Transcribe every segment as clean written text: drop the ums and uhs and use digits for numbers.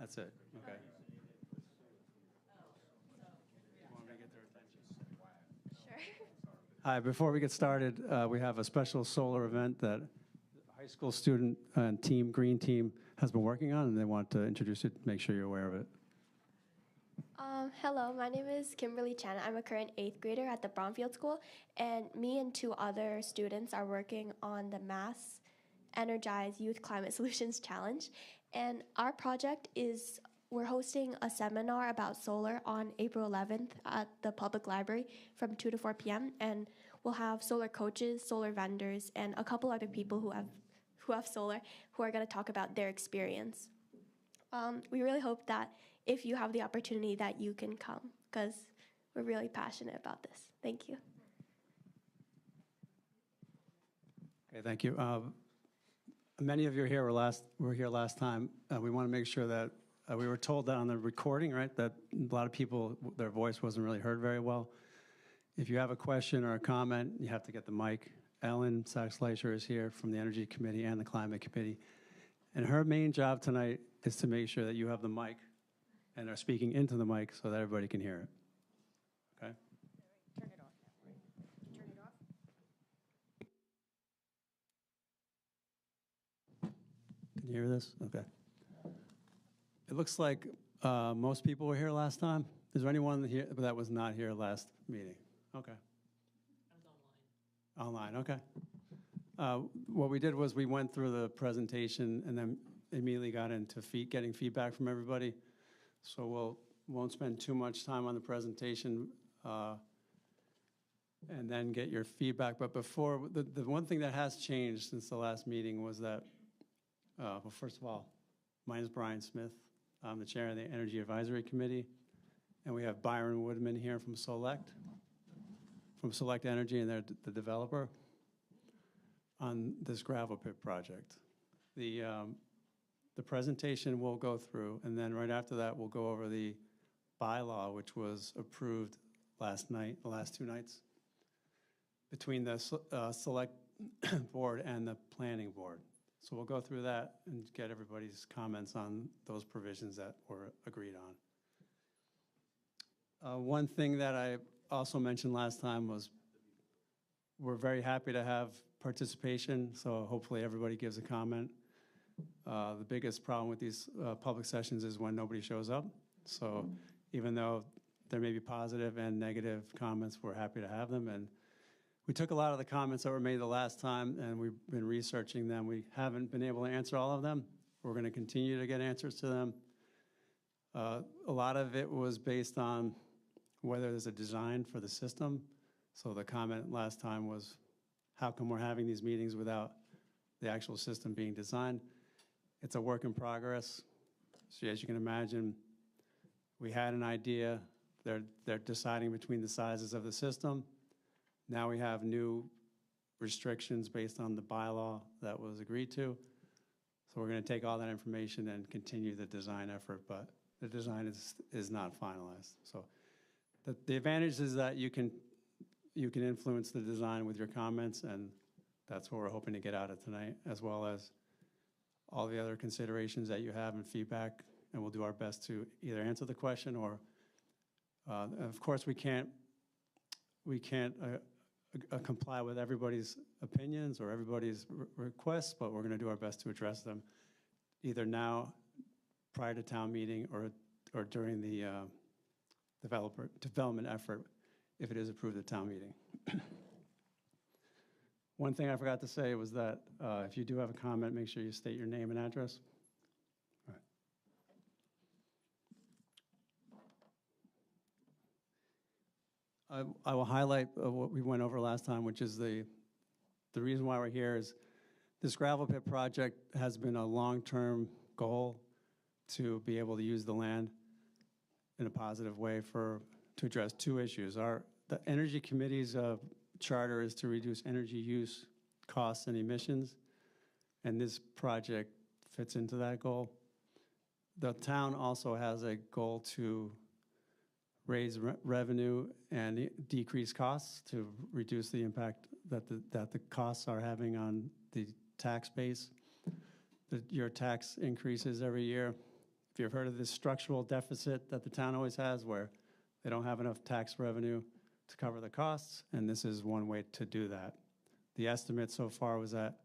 That's it, okay. Want me to get their attention? Sure. Hi, before we get started, we have a special solar event that a high school student and team, Green Team, has been working on, and they want to introduce it, make sure you're aware of it. Hello, my name is Kimberly Chen. I'm a current 8th grader at the Bromfield School, and me and 2 other students are working on the Mass Energize Youth Climate Solutions Challenge. And our project is we're hosting a seminar about solar on April 11th at the public library from 2 to 4 p.m. And we'll have solar coaches, solar vendors, and a couple other people who have solar who are going to talk about their experience. We really hope that if you have the opportunity that you can come, because we're really passionate about this. Thank you. Okay, thank you. Many of you were here last time. We want to make sure that we were told that on the recording, right, that a lot of people, their voice wasn't really heard very well. If you have a question or a comment, you have to get the mic. Ellen Sachs-Fleischer is here from the Energy Committee and the Climate Committee. And her main job tonight is to make sure that you have the mic and are speaking into the mic so that everybody can hear it. Okay? Turn it off now, right? Turn it off? Can you hear this? Okay. It looks like most people were here last time. Is there anyone here that was not here last meeting? Okay. I was online. Online, okay. What we did was we went through the presentation and then immediately got into getting feedback from everybody. So won't spend too much time on the presentation and then get your feedback. But before, the one thing that has changed since the last meeting was that, well, first of all, my name is Brian Smith. I'm the chair of the Energy Advisory Committee. And we have Byron Woodman here from Select Energy, and they're the developer on this gravel pit project. The presentation we'll go through, and then right after that, we'll go over the bylaw, which was approved last night, the last 2 nights, between the Select Board and the Planning Board. So we'll go through that and get everybody's comments on those provisions that were agreed on. One thing that I also mentioned last time was we're very happy to have participation, so hopefully everybody gives a comment. The biggest problem with these public sessions is when nobody shows up. So even though there may be positive and negative comments, we're happy to have them. And we took a lot of the comments that were made the last time, and we've been researching them. We haven't been able to answer all of them. We're going to continue to get answers to them. A lot of it was based on whether there's a design for the system. So the comment last time was, how come we're having these meetings without the actual system being designed? It's a work in progress. So as you can imagine, we had an idea. They're deciding between the sizes of the system. Now we have new restrictions based on the bylaw that was agreed to. So we're going to take all that information and continue the design effort, but the design is not finalized. So the advantage is that you can influence the design with your comments, and that's what we're hoping to get out of tonight, as well as all the other considerations that you have and feedback, and we'll do our best to either answer the question or, of course, we can't comply with everybody's opinions or everybody's requests, but we're going to do our best to address them either now, prior to town meeting, or during the development effort if it is approved at town meeting. One thing I forgot to say was that if you do have a comment, make sure you state your name and address. All right. I will highlight what we went over last time, which is the reason why we're here is this gravel pit project has been a long-term goal to be able to use the land in a positive way to address 2 issues. The Energy Committee's charter is to reduce energy use, costs, and emissions, and this project fits into that goal. The town also has a goal to raise revenue and decrease costs to reduce the impact that the costs are having on the tax base. Your tax increases every year if you've heard of this structural deficit that the town always has, where they don't have enough tax revenue to cover the costs, and this is one way to do that. The estimate so far was that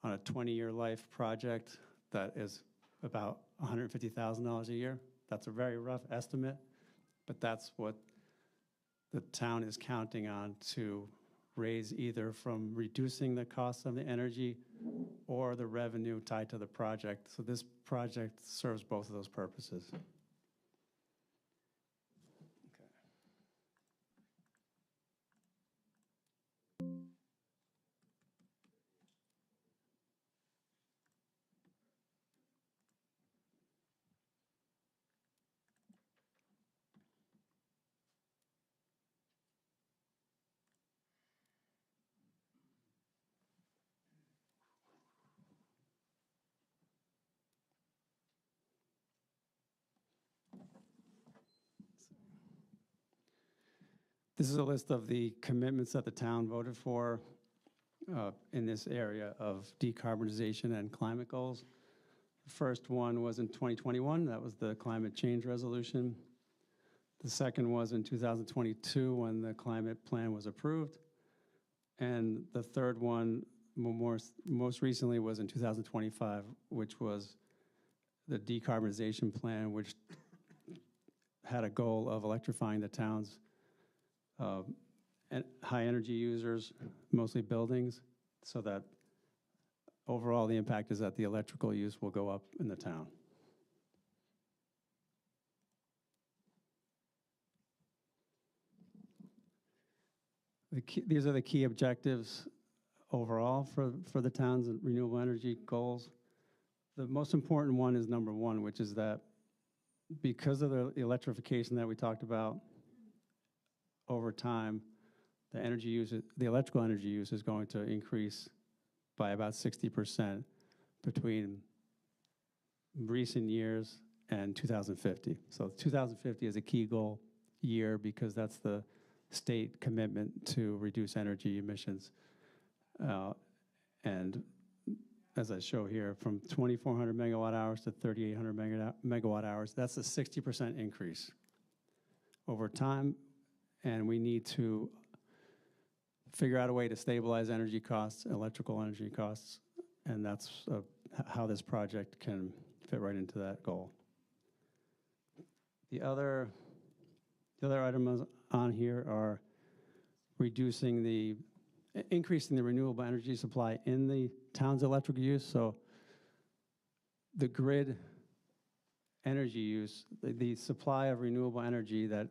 on a 20-year life project that is about $150,000 a year. That's a very rough estimate, but that's what the town is counting on to raise, either from reducing the cost of the energy or the revenue tied to the project. So this project serves both of those purposes. This is a list of the commitments that the town voted for in this area of decarbonization and climate goals. The first one was in 2021. That was the climate change resolution. The second was in 2022 when the climate plan was approved. And the third one, most recently, was in 2025, which was the decarbonization plan, which had a goal of electrifying the town's and high energy users, mostly buildings, so that overall the impact is that the electrical use will go up in the town. These are the key objectives overall for the town's renewable energy goals. The most important one is number one, which is that because of the electrification that we talked about, over time, the energy use, the electrical energy use is going to increase by about 60% between recent years and 2050. So 2050 is a key goal year because that's the state commitment to reduce energy emissions. And as I show here, from 2,400 megawatt hours to 3,800 megawatt hours, that's a 60% increase over time. And we need to figure out a way to stabilize energy costs, electrical energy costs, and that's how this project can fit right into that goal. The other items on here are increasing the renewable energy supply in the town's electric use. So the grid energy use, the supply of renewable energy that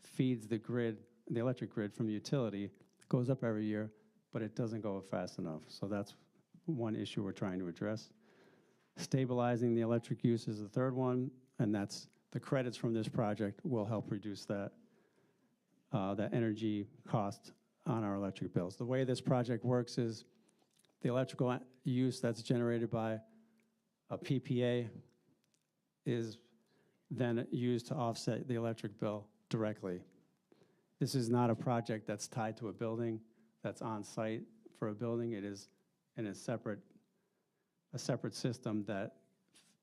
feeds the grid, the electric grid from the utility, goes up every year, but it doesn't go up fast enough. So that's one issue we're trying to address. Stabilizing the electric use is the third one, and that's the credits from this project will help reduce that energy cost on our electric bills. The way this project works is the electrical use that's generated by a PPA is then used to offset the electric bill directly. This is not a project that's tied to a building that's on site for a building. It is in a separate system that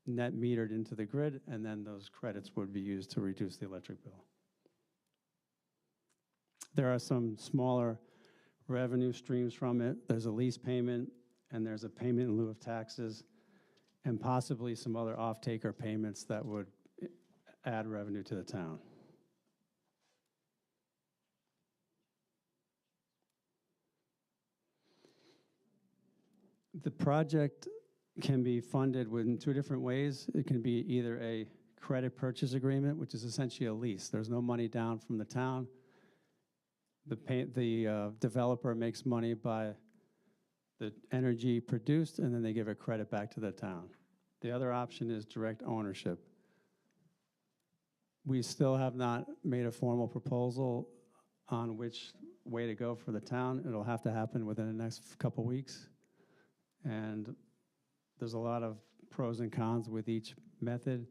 net metered into the grid, and then those credits would be used to reduce the electric bill. There are some smaller revenue streams from it. There's a lease payment, and there's a payment in lieu of taxes, and possibly some other off-taker payments that would add revenue to the town. The project can be funded in two different ways. It can be either a credit purchase agreement, which is essentially a lease. There's no money down from the town. The developer makes money by the energy produced, and then they give a credit back to the town. The other option is direct ownership. We still have not made a formal proposal on which way to go for the town. It'll have to happen within the next couple weeks. And there's a lot of pros and cons with each method.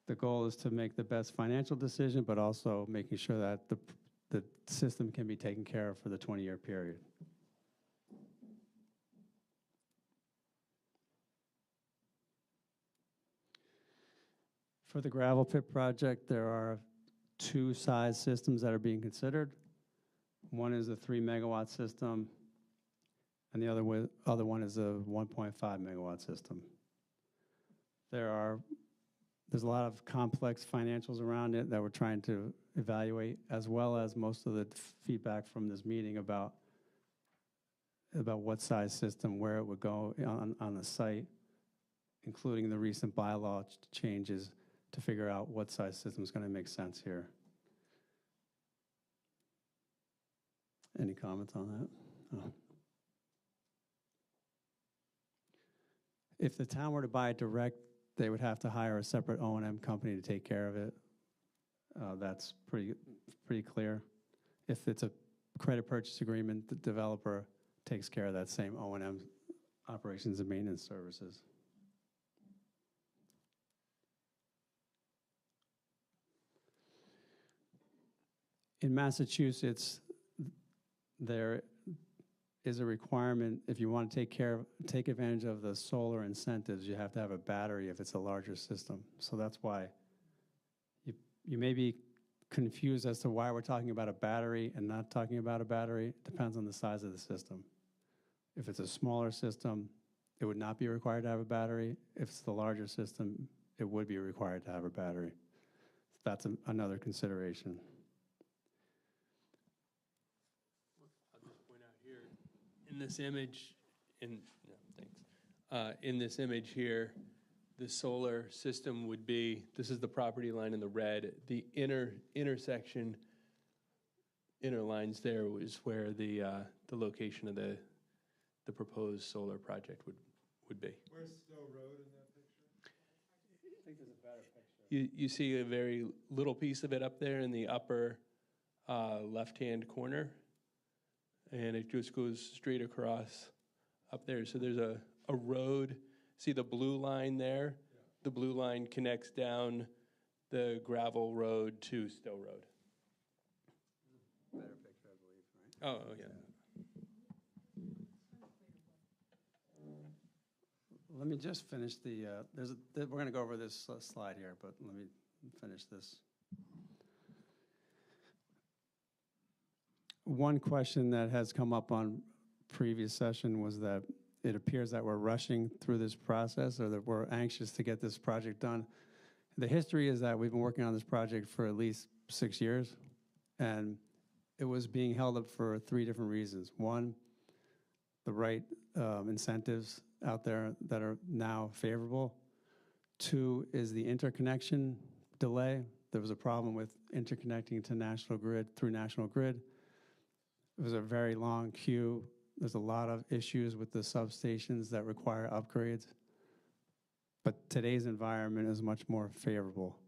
The goal is to make the best financial decision, but also making sure that the system can be taken care of for the 20-year period. For the gravel pit project, there are two size systems that are being considered. One is a 3 megawatt system, and the other one is a 1.5 megawatt system. There's a lot of complex financials around it that we're trying to evaluate, as well as most of the feedback from this meeting about what size system, where it would go on the site, including the recent bylaw changes to figure out what size system is going to make sense here. Any comments on that? No. If the town were to buy it direct, they would have to hire a separate O&M company to take care of it. That's pretty clear. If it's a credit purchase agreement, the developer takes care of that same O&M operations and maintenance services. In Massachusetts, there is a requirement, if you want to take advantage of the solar incentives, you have to have a battery if it's a larger system. So that's why you may be confused as to why we're talking about a battery and not talking about a battery. It depends on the size of the system. If it's a smaller system, it would not be required to have a battery. If it's the larger system, it would be required to have a battery. That's another consideration. In this image, in this image here, the solar system would be, this is the property line in the red. The intersection, inner lines there was where the location of the proposed solar project would be. Where's Stowe Road in that picture? I think there's a better picture. You see a very little piece of it up there in the upper left-hand corner. And it just goes straight across up there. So there's a road. See the blue line there? Yeah. The blue line connects down the gravel road to Stowe Road. Better picture, I believe, right? Oh, yeah. Let me just finish we're going to go over this slide here, but let me finish this. One question that has come up on previous session was that it appears that we're rushing through this process, or that we're anxious to get this project done. The history is that we've been working on this project for at least 6 years, and it was being held up for 3 different reasons. One, the right incentives out there that are now favorable. 2 is the interconnection delay. There was a problem with interconnecting to National Grid through National Grid. It was a very long queue. There's a lot of issues with the substations that require upgrades. But today's environment is much more favorable.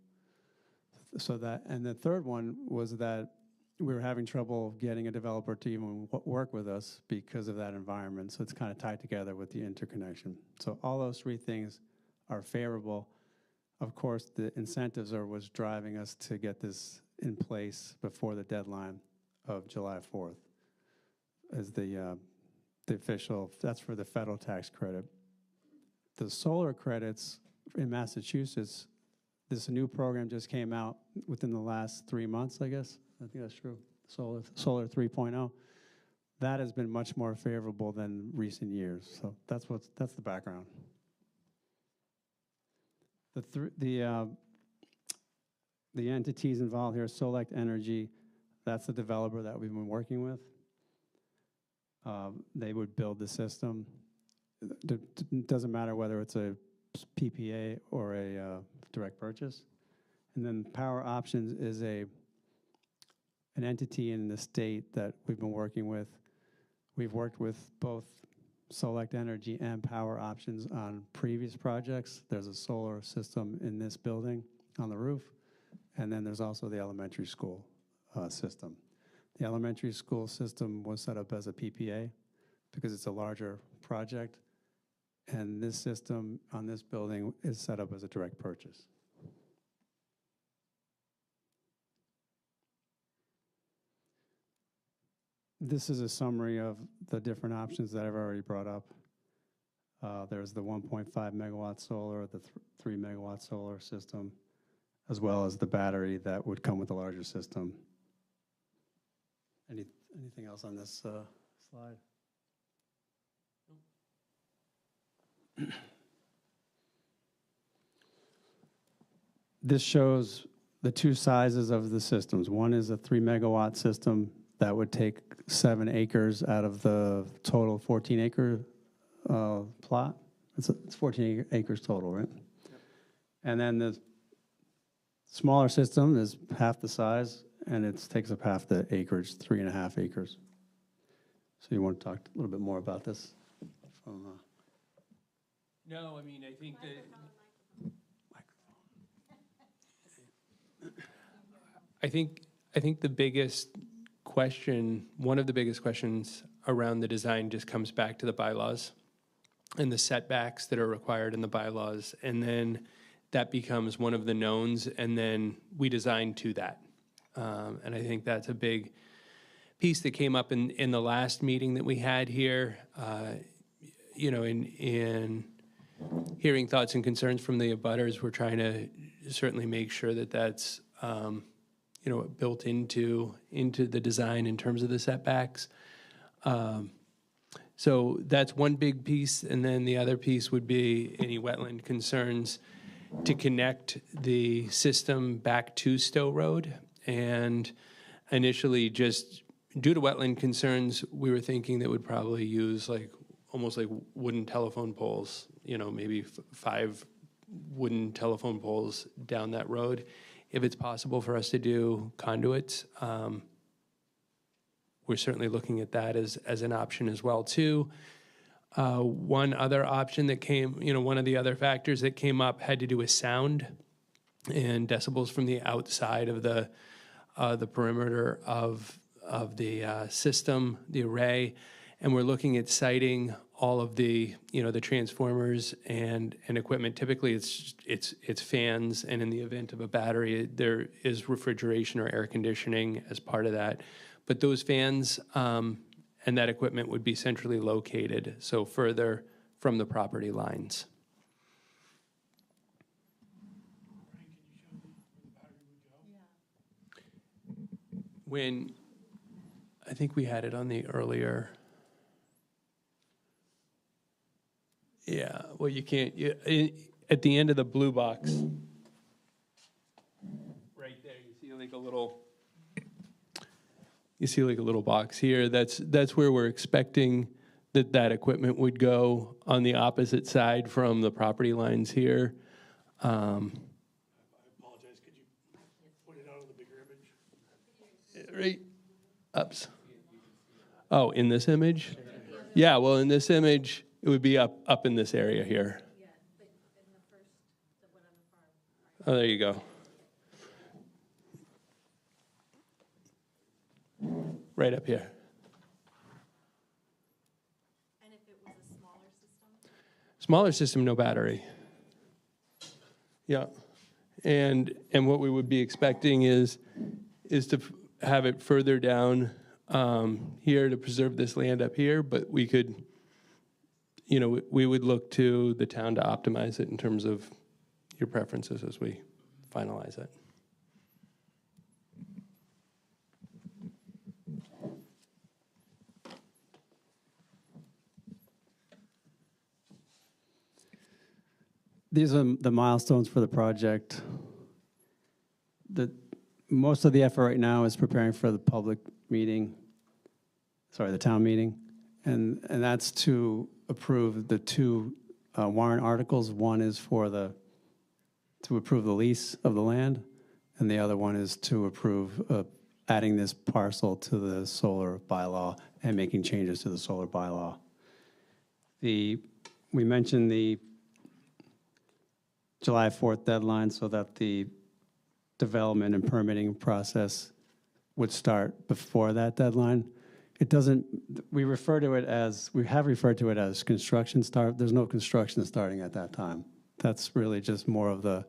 And the third one was that we were having trouble getting a developer to even work with us because of that environment. So it's kind of tied together with the interconnection. So all those 3 things are favorable. Of course, the incentives are what's driving us to get this in place before the deadline of July 4th. As the official, that's for the federal tax credit. The solar credits in Massachusetts, this new program just came out within the last 3 months, I guess. I think that's true. Solar 3.0. That has been much more favorable than recent years. So that's the background. The entities involved here, Select Energy, that's the developer that we've been working with. They would build the system. It doesn't matter whether it's a PPA or a direct purchase. And then Power Options is an entity in the state that we've been working with. We've worked with both Select Energy and Power Options on previous projects. There's a solar system in this building on the roof, and then there's also the elementary school system. The elementary school system was set up as a PPA because it's a larger project, and this system on this building is set up as a direct purchase. This is a summary of the different options that I've already brought up. There's the 1.5 megawatt solar, the 3 megawatt solar system, as well as the battery that would come with the larger system. Anything else on this slide? This shows the two sizes of the systems. One is a 3 megawatt system that would take 7 acres out of the total 14 acre plot. It's 14 acres total, right? Yep. And then the smaller system is half the size, and it takes up half the acreage, 3.5 acres. So you want to talk a little bit more about this? No, I mean, I think that. I think the biggest question, one of the biggest questions around the design just comes back to the bylaws and the setbacks that are required in the bylaws. And then that becomes one of the knowns, and then we design to that. And I think that's a big piece that came up in the last meeting that we had here. You know, in hearing thoughts and concerns from the abutters, we're trying to certainly make sure that that's you know, built into the design in terms of the setbacks. So that's one big piece, and then the other piece would be any wetland concerns to connect the system back to Stowe Road. And initially, just due to wetland concerns, we were thinking that would probably use almost like wooden telephone poles, you know, maybe 5 wooden telephone poles down that road. If it's possible for us to do conduits, we're certainly looking at that as an option as well too. One other option that came, you know, one of the other factors that came up had to do with sound and decibels from the outside of the perimeter of the system, the array, and we're looking at siting all of the, you know, the transformers and equipment. Typically, it's fans, and in the event of a battery, there is refrigeration or air conditioning as part of that. But those fans and that equipment would be centrally located, so further from the property lines. When I think we had it on the earlier. Yeah, well, you can't, at the end of the blue box, right there, you see like a little box here. That's where we're expecting that equipment would go on the opposite side from the property lines here. I apologize, could you point it out on the bigger image? Right, ups. Oh, in this image? Yeah, well, in this image, it would be up in this area here. Yeah, but in the first, the one on the far. Oh, there you go. Right up here. And if it was a smaller system? Smaller system, no battery. Yeah. And what we would be expecting is to have it further down here to preserve this land up here, but we could, you know, we would look to the town to optimize it in terms of your preferences as we finalize it. These are the milestones for the project. Most of the effort right now is preparing for the public meeting, the town meeting, and that's to approve the 2 warrant articles. One is to approve the lease of the land, and the other one is to approve adding this parcel to the solar bylaw and making changes to the solar bylaw. We mentioned the July 4th deadline so that the development and permitting process would start before that deadline. It doesn't, we have referred to it as construction start. There's no construction starting at that time. That's really just more of the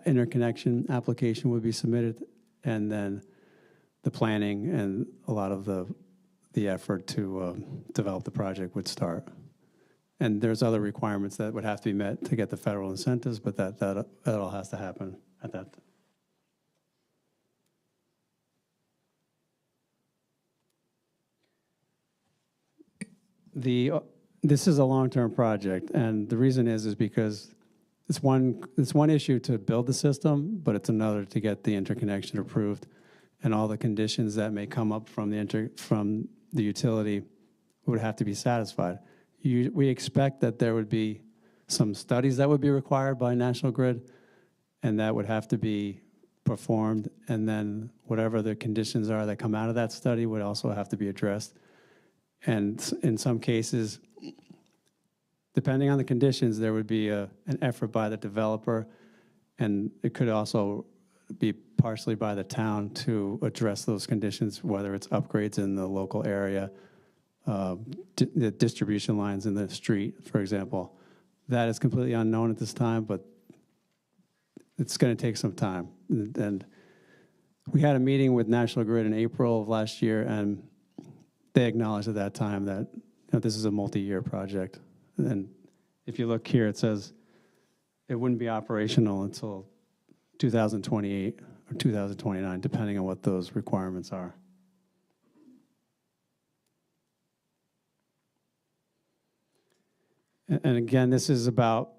interconnection application would be submitted, and then the planning and a lot of the effort to develop the project would start. And there's other requirements that would have to be met to get the federal incentives, but that all has to happen at that. This is a long-term project, and the reason is because it's one issue to build the system, but it's another to get the interconnection approved, and all the conditions that may come up from the utility would have to be satisfied. We expect that there would be some studies that would be required by National Grid, and that would have to be performed, and then whatever the conditions are that come out of that study would also have to be addressed. And in some cases, depending on the conditions, there would be an effort by the developer, and it could also be partially by the town to address those conditions, whether it's upgrades in the local area, the distribution lines in the street, for example. That is completely unknown at this time, but it's going to take some time. And we had a meeting with National Grid in April of last year, and they acknowledged at that time that this is a multi-year project. And if you look here, it says it wouldn't be operational until 2028 or 2029, depending on what those requirements are. And again, this is about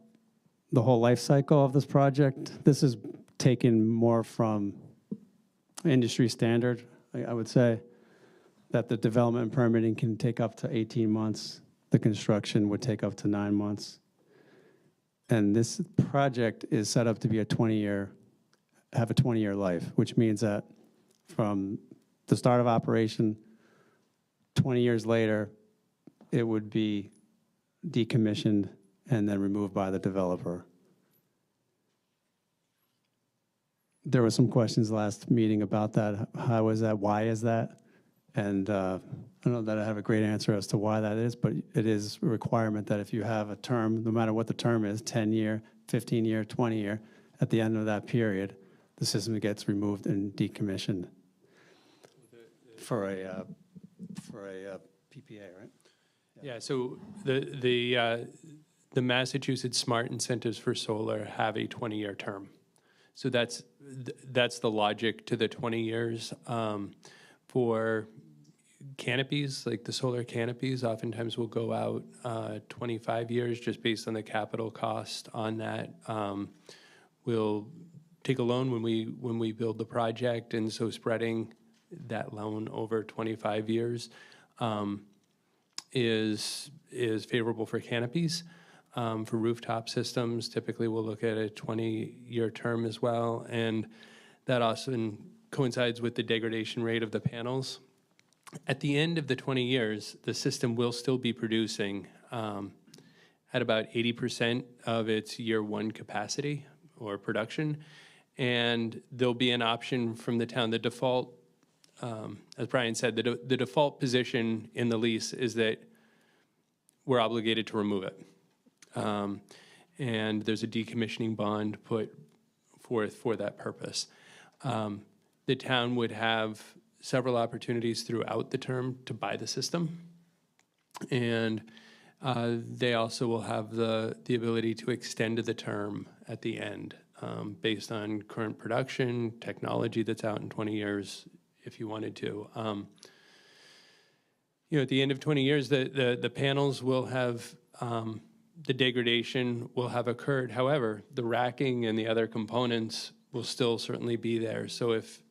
the whole life cycle of this project. This is taken more from industry standard, I would say, that the development and permitting can take up to 18 months. The construction would take up to 9 months. And this project is set up to be have a 20-year life, which means that from the start of operation, 20 years later, it would be decommissioned and then removed by the developer. There were some questions last meeting about that. How is that? Why is that? And I don't know that I have a great answer as to why that is, but it is a requirement that if you have a term, no matter what the term is, 10-year, 15-year, 20-year, at the end of that period, the system gets removed and decommissioned for a PPA, right? Yeah, so the Massachusetts Smart Incentives for Solar have a 20-year term. So that's the logic to the 20 years. For canopies, like the solar canopies, oftentimes will go out 25 years just based on the capital cost on that. We'll take a loan when we build the project, and so spreading that loan over 25 years is favorable for canopies. For rooftop systems, typically we'll look at a 20-year term as well, and that also coincides with the degradation rate of the panels. At the end of the 20 years, the system will still be producing at about 80% of its year one capacity or production, and there'll be an option from the town. The default, as Brian said, the default position in the lease is that we're obligated to remove it. And there's a decommissioning bond put forth for that purpose. The town would have several opportunities throughout the term to buy the system. And they also will have the ability to extend the term at the end based on current production, technology that's out in 20 years, if you wanted to. At the end of 20 years, the panels will have, the degradation will have occurred. However, the racking and the other components will still certainly be there. So if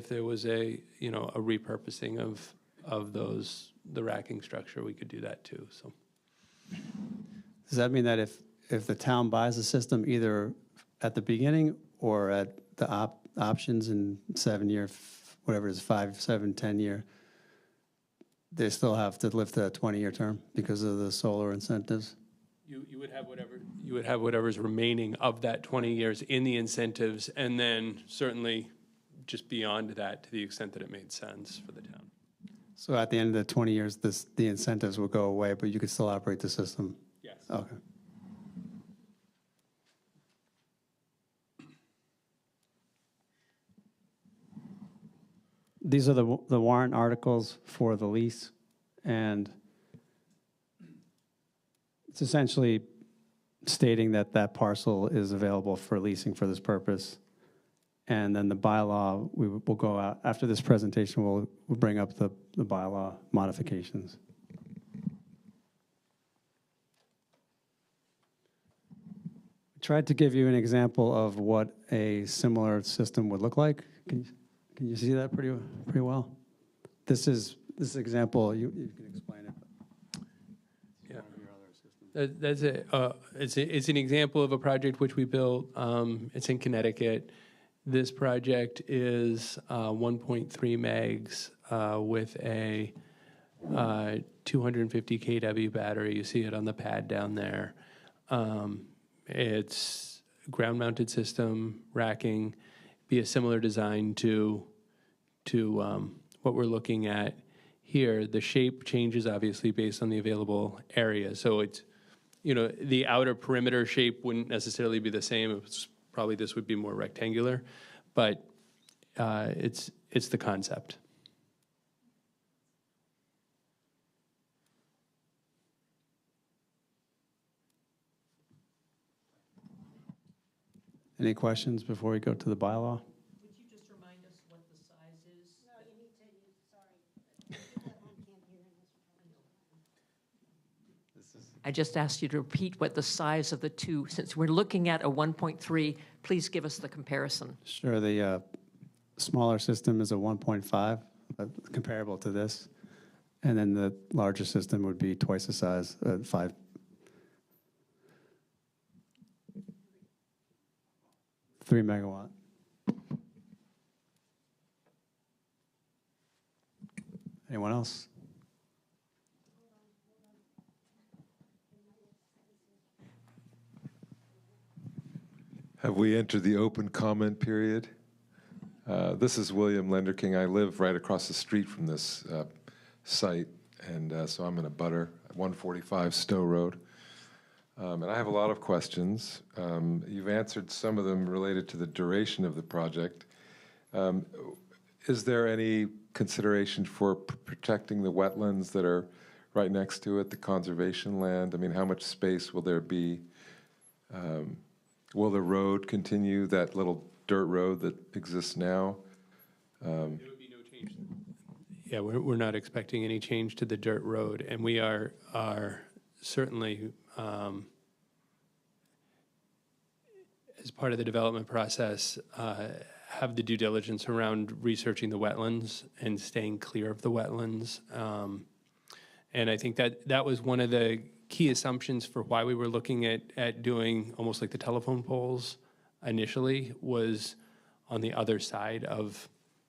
there was a repurposing of the racking structure, we could do that too. So does that mean that if the town buys the system either at the beginning or at the options in 7-year, whatever it is, 5, 7, 10 year, they still have to live the 20-year term because of the solar incentives? You would have whatever's remaining of that 20 years in the incentives, and then certainly just beyond that to the extent that it made sense for the town. So at the end of the 20 years, the incentives will go away, but you could still operate the system? Yes. Okay. These are the warrant articles for the lease, and It's essentially stating that that parcel is available for leasing for this purpose. And then the bylaw, we will go out, after this presentation, we'll bring up the bylaw modifications. Tried to give you an example of what a similar system would look like. Can you see that pretty well? This example, you can explain it. That's it's an example of a project which we built. It's in Connecticut. This project is 1.3 megs with a 250 kW battery. You see it on the pad down there. It's ground-mounted system, racking, be a similar design to what we're looking at here. The shape changes obviously based on the available area. So it's, the outer perimeter shape wouldn't necessarily be the same. It's probably this would be more rectangular, but it's the concept. Any questions before we go to the bylaw? Would you just remind us what the size is? No, you need to, I just asked you to repeat what the size of the two, since we're looking at a 1.3, please give us the comparison. Sure, the smaller system is a 1.5, comparable to this. And then the larger system would be twice the size, 5. Three megawatt. Anyone else? Have we entered the open comment period? This is William Lenderking. I live right across the street from this site, and so I'm in a butter, 145 Stowe Road. And I have a lot of questions. You've answered some of them related to the duration of the project. Is there any consideration for protecting the wetlands that are right next to it, the conservation land? I mean, how much space will there be? Will the road continue, that little dirt road that exists now? There would be no change. Yeah, we're not expecting any change to the dirt road, and we are certainly, as part of the development process, have the due diligence around researching the wetlands and staying clear of the wetlands. And I think that was one of the key assumptions for why we were looking at doing almost like the telephone poles initially, was on the other side of,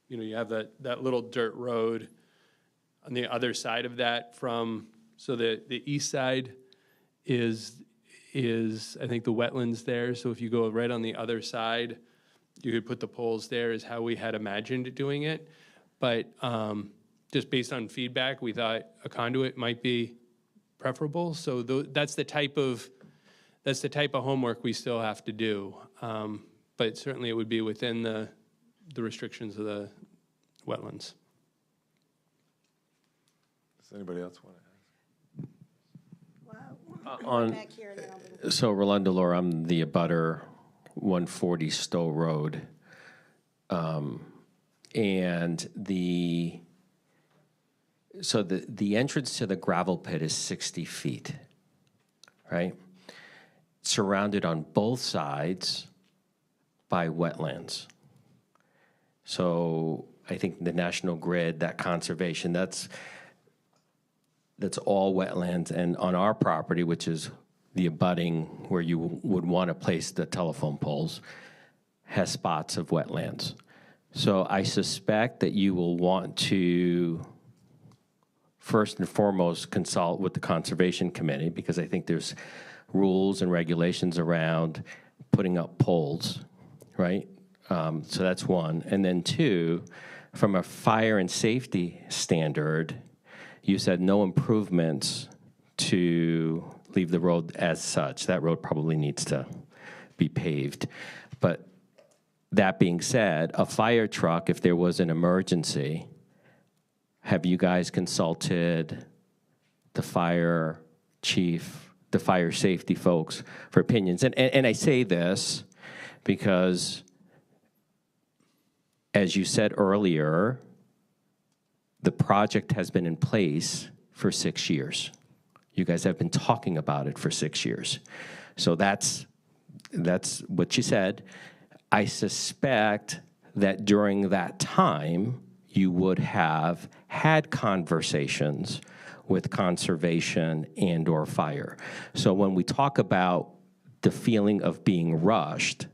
you have that little dirt road on the other side of that so the east side is I think the wetlands there. So if you go right on the other side, you could put the poles there, is how we had imagined doing it. But just based on feedback, we thought a conduit might be preferable. So that's the type of homework we still have to do. But certainly it would be within the restrictions of the wetlands. Does anybody else want to So Rolando Lore, I'm the abutter, 140 Stowe Road. And the entrance to the gravel pit is 60 feet, right? Surrounded on both sides by wetlands. So I think the National Grid, that conservation, that's all wetlands. And on our property, which is the abutting where you would want to place the telephone poles, has spots of wetlands. So I suspect that you will want to first and foremost consult with the Conservation Committee, because I think there's rules and regulations around putting up poles, right? So that's one. And then two, from a fire and safety standard, you said no improvements to leave the road as such. That road probably needs to be paved. But that being said, a fire truck, if there was an emergency, have you guys consulted the fire chief, the fire safety folks for opinions. And I say this because, as you said earlier, the project has been in place for 6 years. You guys have been talking about it for 6 years. So that's what you said. I suspect that during that time, you would have had conversations with conservation and/or fire. So when we talk about the feeling of being rushed,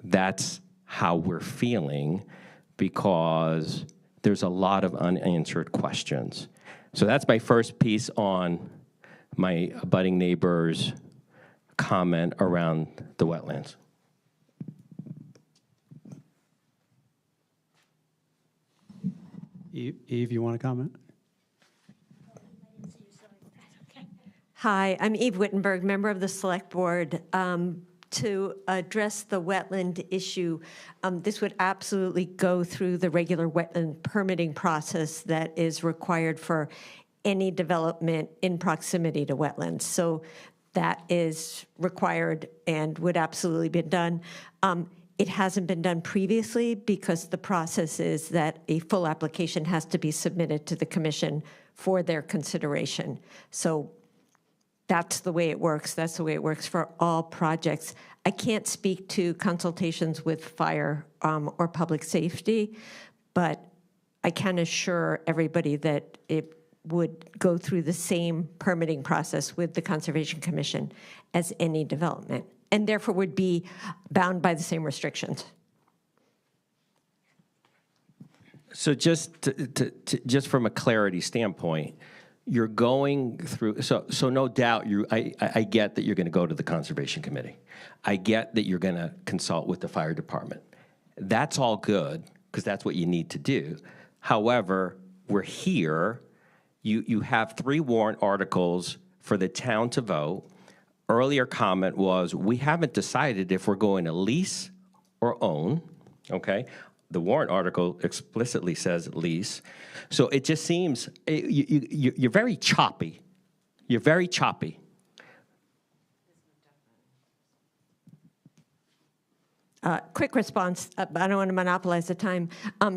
that's how we're feeling, because there's a lot of unanswered questions. So that's my first piece on my abutting neighbor's comment around the wetlands. Eve, you want to comment? Hi, I'm Eve Wittenberg, member of the Select Board. To address the wetland issue, this would absolutely go through the regular wetland permitting process that is required for any development in proximity to wetlands. So that is required and would absolutely be done. It hasn't been done previously because the process is that a full application has to be submitted to the commission for their consideration. So that's the way it works. That's the way it works for all projects. I can't speak to consultations with fire or public safety, but I can assure everybody that it would go through the same permitting process with the Conservation Commission as any development, and therefore would be bound by the same restrictions. So just just from a clarity standpoint, you're going through, so no doubt I get that you're going to go to the Conservation Committee. I get that you're going to consult with the fire department. That's all good, because that's what you need to do. However, we're here. You have 3 warrant articles for the town to vote. Earlier comment was, we haven't decided if we're going to lease or own, okay? The warrant article explicitly says lease. So it just seems, you're very choppy. You're very choppy. Quick response. I don't want to monopolize the time.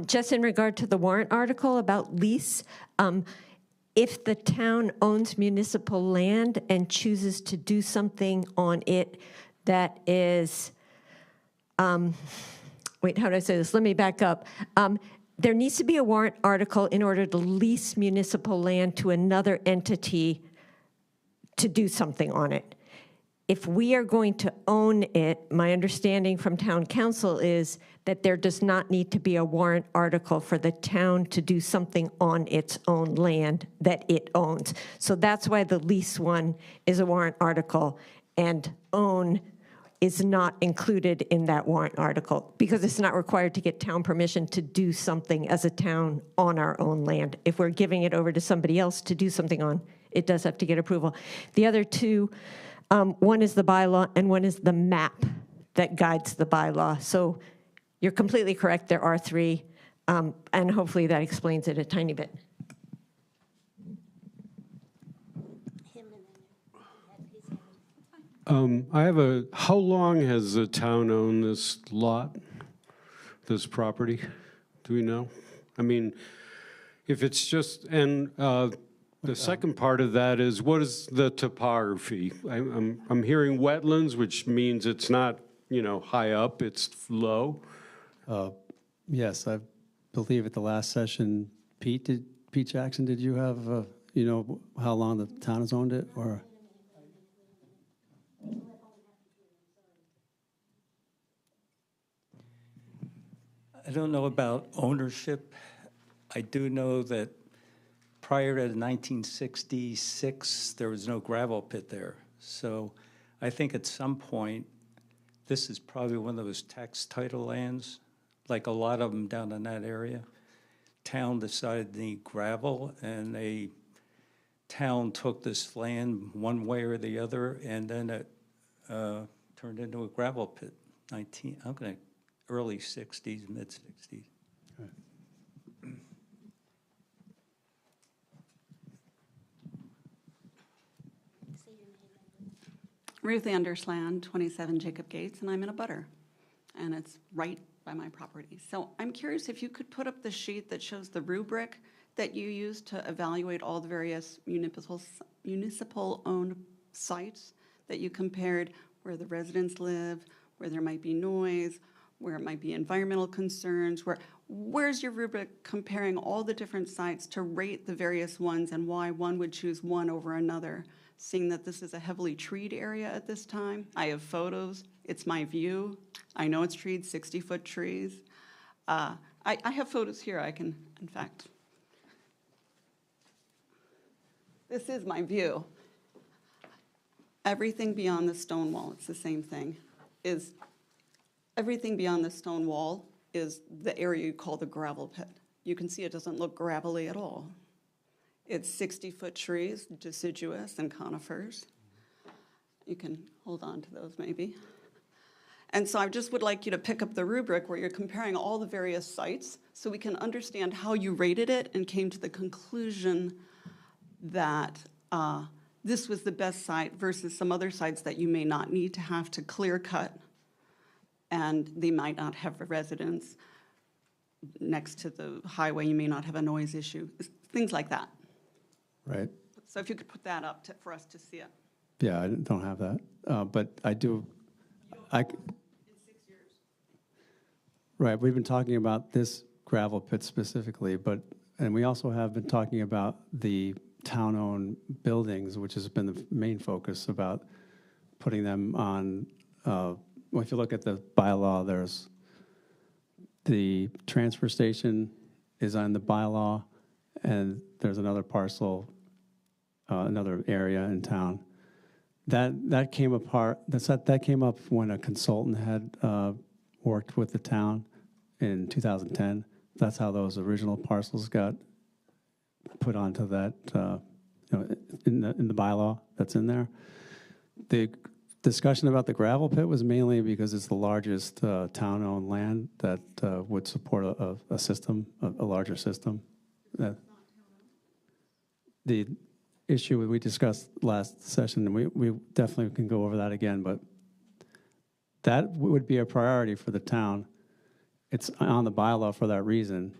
Just in regard to the warrant article about lease, if the town owns municipal land and chooses to do something on it that is, wait, how do I say this? Let me back up. There needs to be a warrant article in order to lease municipal land to another entity to do something on it. If we are going to own it, my understanding from town council is that there does not need to be a warrant article for the town to do something on its own land that it owns. So that's why the lease one is a warrant article, and own is not included in that warrant article, because it's not required to get town permission to do something as a town on our own land. If we're giving it over to somebody else to do something on, it does have to get approval. The other two, one is the bylaw and one is the map that guides the bylaw. So you're completely correct, there are 3, and hopefully that explains it a tiny bit. How long has the town owned this lot, this property? Do we know? I mean, if it's just, and the second part of that is, what is the topography? I'm hearing wetlands, which means it's not, high up, it's low. Yes, I believe at the last session, Pete Jackson, did you have, how long the town has owned it, or? I don't know about ownership. I do know that prior to 1966, there was no gravel pit there. So I think at some point, this is probably one of those tax title lands, like a lot of them down in that area. Town decided to need gravel, and town took this land one way or the other, and then it turned into a gravel pit. Early 60s, mid 60s. Ruth Andersland, 27 Jacob Gates, and I'm in a butter, and it's right by my property. So I'm curious if you could put up the sheet that shows the rubric that you use to evaluate all the various municipal-owned sites that you compared, where the residents live, where there might be noise, where it might be environmental concerns, where's your rubric comparing all the different sites to rate the various ones and why one would choose one over another, seeing that this is a heavily treed area at this time? I have photos. It's my view. I know it's treed, 60-foot trees. I have photos here. I can, in fact. This is my view. Everything beyond the stone wall, it's the same thing, everything beyond the stone wall is the area you call the gravel pit. You can see it doesn't look gravelly at all. It's 60-foot trees, deciduous and conifers. You can hold on to those maybe. And so I just would like you to pick up the rubric where you're comparing all the various sites so we can understand how you rated it and came to the conclusion that this was the best site versus some other sites that you may not need to have to clear cut, and they might not have a residence next to the highway. You may not have a noise issue, things like that. Right. So if you could put that up for us to see it. Yeah, I don't have that, but I do. In 6 years. Right, we've been talking about this gravel pit specifically, and we also have been talking about the town-owned buildings, which has been the main focus about putting them on, well, if you look at the bylaw, there's the transfer station is on the bylaw, and there's another parcel, another area in town. That came up when a consultant had worked with the town in 2010. That's how those original parcels got put onto that, in the bylaw that's in there. The discussion about the gravel pit was mainly because it's the largest town-owned land that would support a system, a larger system. The issue we discussed last session, and we definitely can go over that again, but that would be a priority for the town. It's on the bylaw for that reason,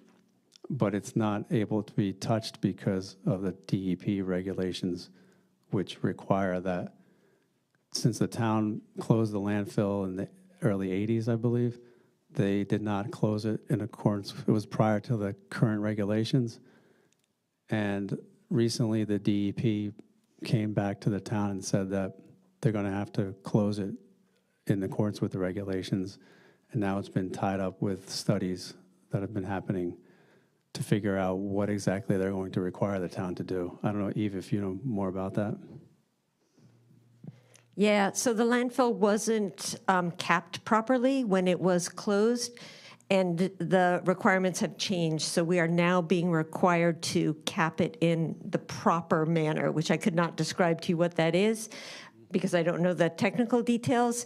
but it's not able to be touched because of the DEP regulations, which require that. Since the town closed the landfill in the early 80s, I believe, they did not close it in accordance. It was prior to the current regulations. And recently, the DEP came back to the town and said that they're going to have to close it in accordance with the regulations. And now it's been tied up with studies that have been happening to figure out what exactly they're going to require the town to do. I don't know, Eve, if you know more about that. Yeah, so the landfill wasn't capped properly when it was closed, and the requirements have changed. So we are now being required to cap it in the proper manner, which I could not describe to you what that is because I don't know the technical details.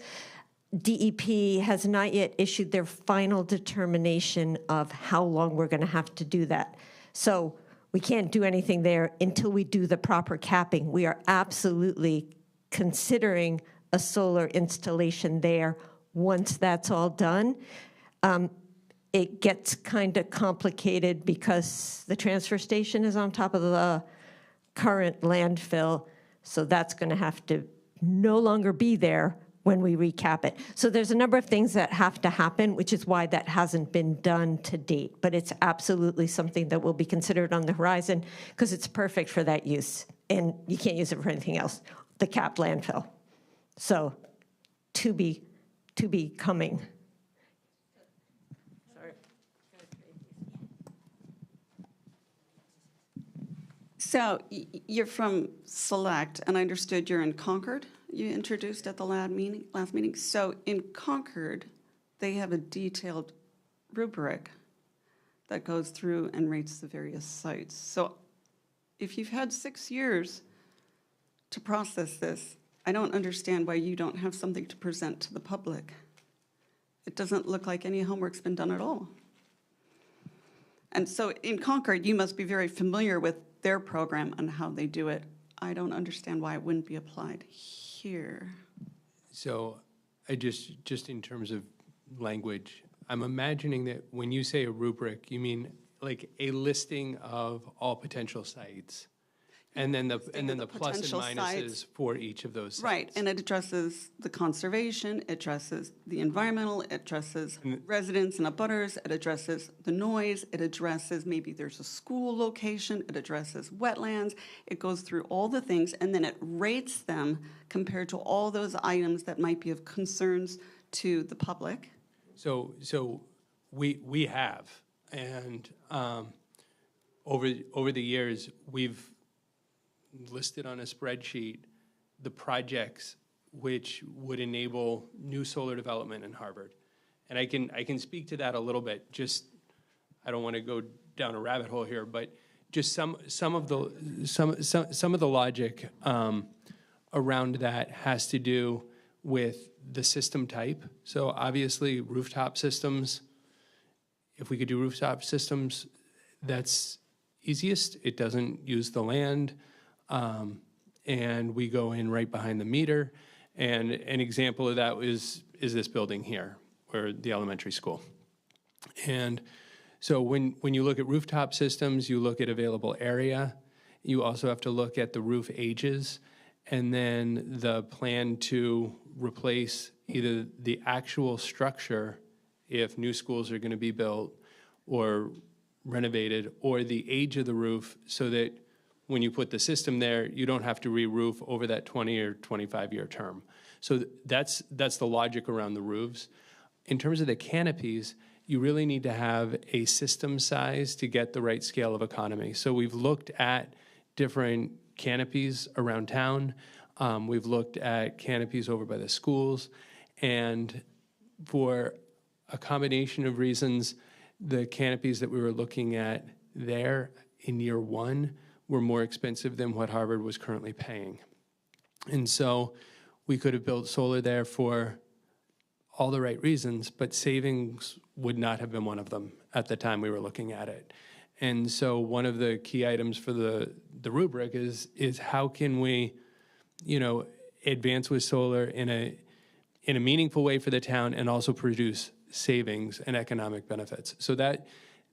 DEP has not yet issued their final determination of how long we're going to have to do that. So we can't do anything there until we do the proper capping. We are absolutely considering a solar installation there once that's all done. It gets kind of complicated because the transfer station is on top of the current landfill, so that's going to have to no longer be there when we recap it. So there's a number of things that have to happen, which is why that hasn't been done to date. But it's absolutely something that will be considered on the horizon because it's perfect for that use, and you can't use it for anything else, the capped landfill. So to be coming. Sorry. So you're from Select, and I understood you're in Concord. You introduced at the last meeting. So in Concord, they have a detailed rubric that goes through and rates the various sites. So if you've had 6 years to process this, I don't understand why you don't have something to present to the public. It doesn't look like any homework's been done at all. And so in Concord, you must be very familiar with their program and how they do it. I don't understand why it wouldn't be applied here. So I just in terms of language, I'm imagining that when you say a rubric, you mean like a listing of all potential sites, and then the plus and potential minuses sites. for each of those sites. Right, and it addresses the conservation, it addresses the environmental, it addresses residents and abutters, it addresses the noise, it addresses maybe there's a school location, it addresses wetlands, it goes through all the things, and then it rates them compared to all those items that might be of concerns to the public. So we have, and over the years, we've listed on a spreadsheet the projects which would enable new solar development in Harvard. And I can speak to that a little bit. Just, I don't want to go down a rabbit hole here, but just some of the logic around that has to do with the system type. So obviously rooftop systems, if we could do rooftop systems, that's easiest. It doesn't use the land. And we go in right behind the meter. And an example of that is this building here, or the elementary school. And so when you look at rooftop systems, you look at available area. You also have to look at the roof ages, and then the plan to replace either the actual structure, if new schools are going to be built or renovated, or the age of the roof, so that when you put the system there, you don't have to re-roof over that 20 or 25-year term. So that's the logic around the roofs. In terms of the canopies, you really need to have a system size to get the right scale of economy. So we've looked at different canopies around town. We've looked at canopies over by the schools. And for a combination of reasons, the canopies that we were looking at there in year one were more expensive than what Harvard was currently paying. And so we could have built solar there for all the right reasons, but savings would not have been one of them at the time we were looking at it. And so one of the key items for the rubric is how can we, advance with solar in a meaningful way for the town and also produce savings and economic benefits. So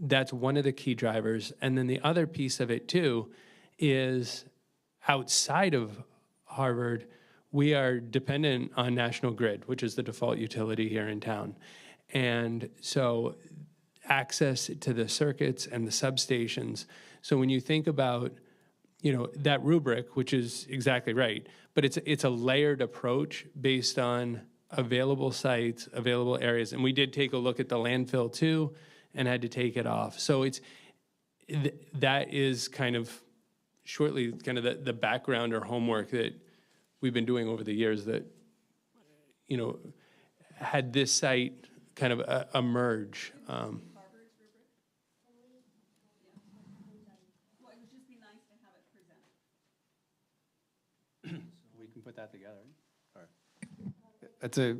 that's one of the key drivers. And then the other piece of it too is outside of Harvard, we are dependent on National Grid, which is the default utility here in town. And so access to the circuits and the substations. So when you think about, that rubric, which is exactly right, but it's a layered approach based on available sites, available areas. And we did take a look at the landfill too and had to take it off. So that is kind of shortly kind of the background or homework that we've been doing over the years that, had this site kind of emerge. We can put that together. All right. It's a.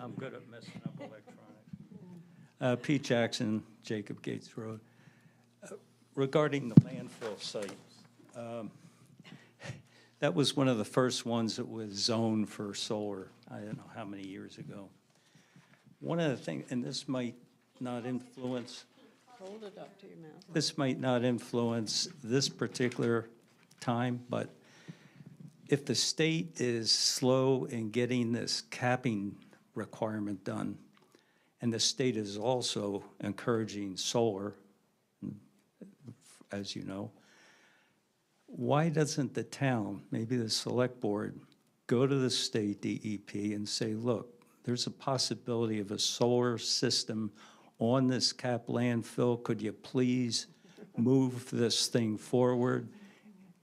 I'm good at messing up electronic. Pete Jackson, Jacob Gates Road. Regarding the landfill site, that was one of the first ones that was zoned for solar, I don't know how many years ago. One of the things, and this might not influence. Hold it up to your mouth. This might not influence this particular time, but if the state is slow in getting this capping requirement done, and the state is also encouraging solar, as you know, why doesn't the town, maybe the select board, go to the state DEP and say, look, there's a possibility of a solar system on this cap landfill. Could you please move this thing forward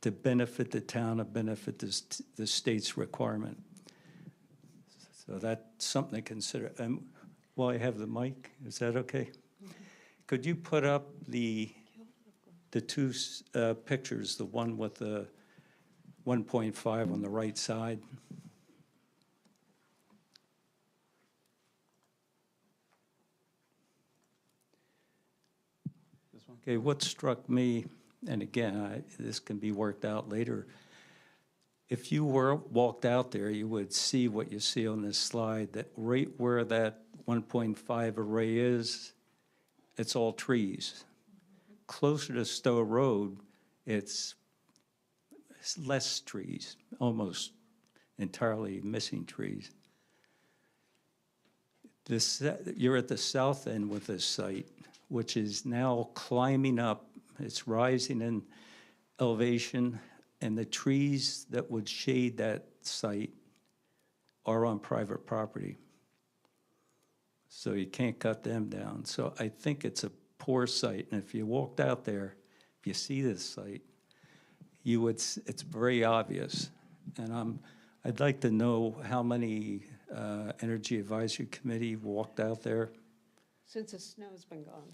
to benefit the town, to benefit the state's requirement? So that's something to consider. While I have the mic, is that okay? Could you put up the two pictures, the one with the 1.5 on the right side? one. Okay, what struck me, and again, this can be worked out later, if you walked out there, you would see what you see on this slide, that right where that 1.5 array is, it's all trees. Closer to Stowe Road, it's less trees, almost entirely missing trees. You're at the south end with this site, which is now climbing up. It's rising in elevation, and the trees that would shade that site are on private property. So you can't cut them down. So I think it's a poor site, and if you walked out there, if you see this site, it's very obvious. And I'd like to know how many Energy Advisory Committee walked out there. Since the snow's been gone.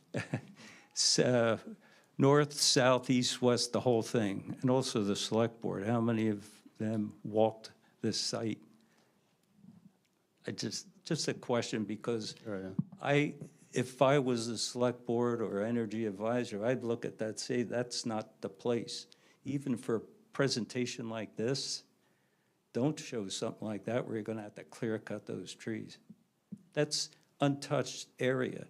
North, south, east, west, the whole thing, and also the select board. How many of them walked this site? Just a question, because Sure, yeah. if I was the select board or energy advisor, I'd look at that, say that's not the place. Even for a presentation like this, don't show something like that where you're going to have to clear cut those trees. That's untouched area.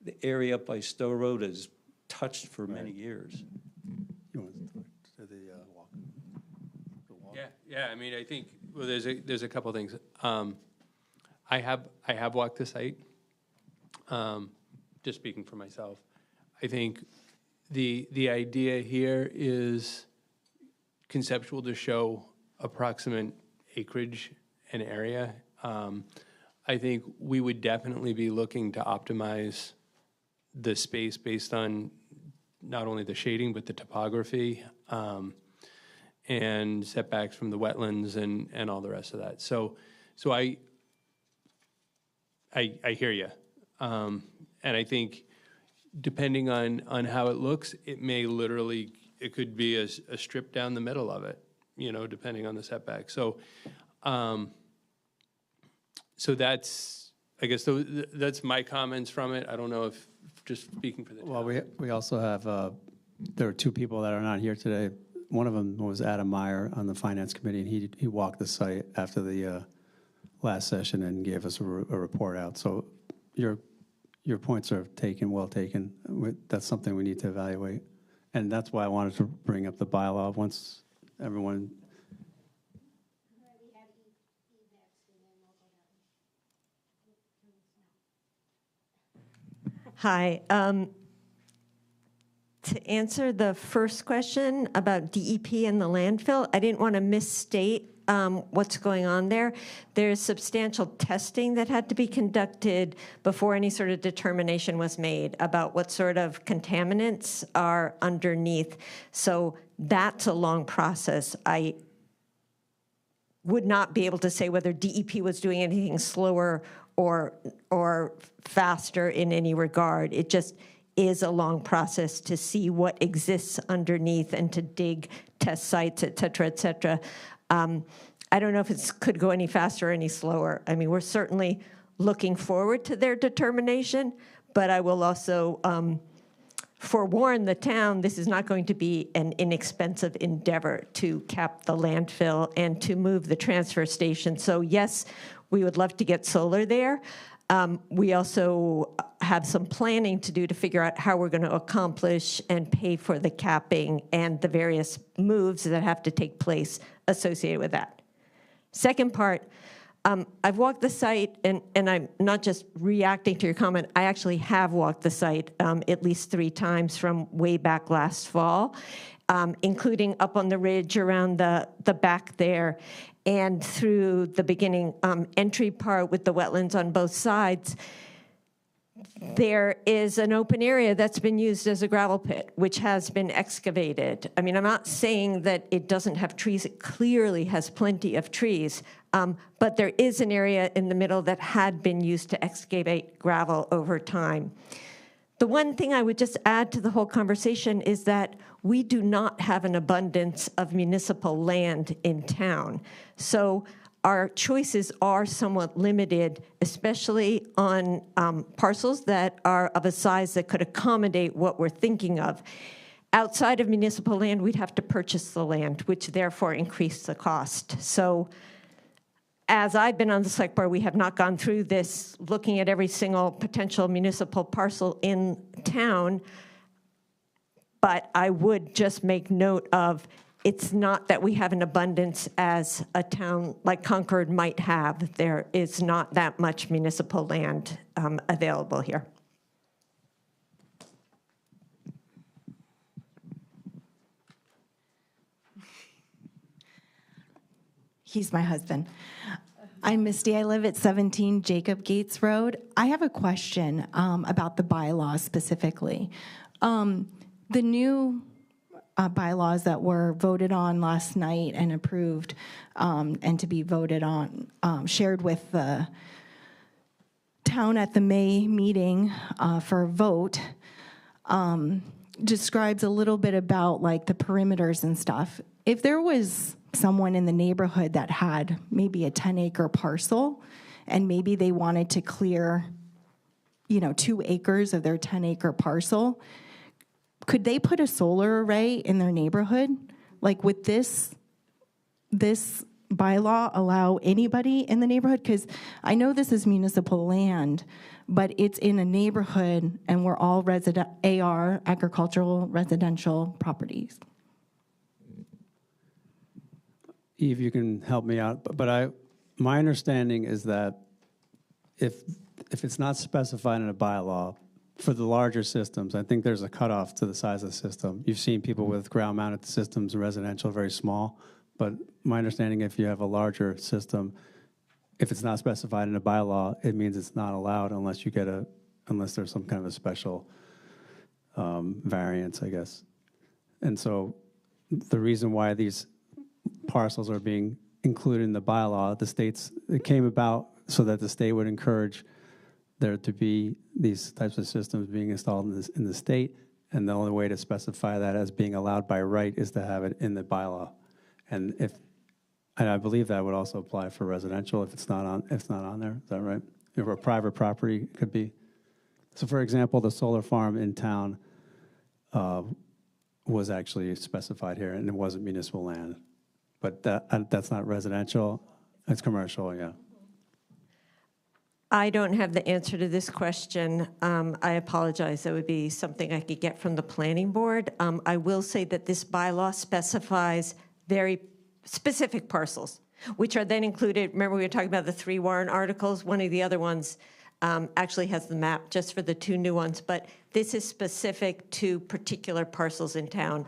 The area up by Stowe Road is touched for many years. You want to talk to the walk? Yeah. I mean, I think there's a couple things. I have walked the site. Just speaking for myself, I think the idea here is conceptual to show approximate acreage and area. I think we would definitely be looking to optimize the space based on not only the shading, but the topography, and setbacks from the wetlands and all the rest of that. So I hear you. And I think depending on how it looks, it could be a strip down the middle of it, depending on the setback. So that's, I guess, that's my comments from it. I don't know if, just speaking for the town. Well, we also have, there are two people that are not here today. One of them was Adam Meyer on the Finance Committee, and he walked the site after the last session and gave us a report out. So your points are well taken. That's something we need to evaluate. And that's why I wanted to bring up the bylaw once everyone. Hi. To answer the first question about DEP and the landfill, I didn't want to misstate what's going on there. There's substantial testing that had to be conducted before any sort of determination was made about what sort of contaminants are underneath. So that's a long process. I would not be able to say whether DEP was doing anything slower or faster in any regard. It just is a long process to see what exists underneath and to dig test sites, et cetera, et cetera. I don't know if it could go any faster or any slower. I mean, we're certainly looking forward to their determination, but I will also forewarn the town, this is not going to be an inexpensive endeavor to cap the landfill and to move the transfer station. So yes, we would love to get solar there. We also have some planning to do to figure out how we're going to accomplish and pay for the capping and the various moves that have to take place associated with that. Second part, I've walked the site, and I'm not just reacting to your comment. I actually have walked the site at least 3 times from way back last fall, including up on the ridge around the back there and through the beginning entry part with the wetlands on both sides. There is an open area that's been used as a gravel pit, which has been excavated. I mean, I'm not saying that it doesn't have trees. It clearly has plenty of trees. But there is an area in the middle that had been used to excavate gravel over time. The one thing I would just add to the whole conversation is that we do not have an abundance of municipal land in town. So our choices are somewhat limited, especially on parcels that are of a size that could accommodate what we're thinking of. Outside of municipal land, we'd have to purchase the land, which therefore increased the cost. So as I've been on the select board, we have not gone through this, looking at every single potential municipal parcel in town, but I would just make note of, it's not that we have an abundance as a town like Concord might have. There is not that much municipal land available here. He's my husband. I'm Misty. I live at 17 Jacob Gates Road. I have a question about the bylaws specifically. The new bylaws that were voted on last night and approved and to be voted on, shared with the town at the May meeting for a vote, describes a little bit about like the perimeters and stuff. If there was someone in the neighborhood that had maybe a 10-acre parcel and maybe they wanted to clear, 2 acres of their 10-acre parcel, could they put a solar array in their neighborhood? Like, would this bylaw allow anybody in the neighborhood? Because I know this is municipal land, but it's in a neighborhood and we're all AR, agricultural residential properties. Eve, you can help me out, but my understanding is that if it's not specified in a bylaw, for the larger systems, I think there's a cutoff to the size of the system. You've seen people with ground-mounted systems, residential, very small, but my understanding, if you have a larger system, if it's not specified in a bylaw, it means it's not allowed unless there's some kind of a special variance, I guess. And so the reason why these parcels are being included in the bylaw, it came about so that the state would encourage there to be these types of systems being installed in the state, and the only way to specify that as being allowed by right is to have it in the bylaw. And I believe that would also apply for residential if it's not on there. Is that right? If a private property, it could be. So, for example, the solar farm in town was actually specified here, and it wasn't municipal land. But that's not residential. It's commercial, yeah. I don't have the answer to this question. I apologize. That would be something I could get from the planning board. I will say that this bylaw specifies very specific parcels, which are then included. Remember, we were talking about the 3 Warren articles. One of the other ones actually has the map just for the 2 new ones, but this is specific to particular parcels in town.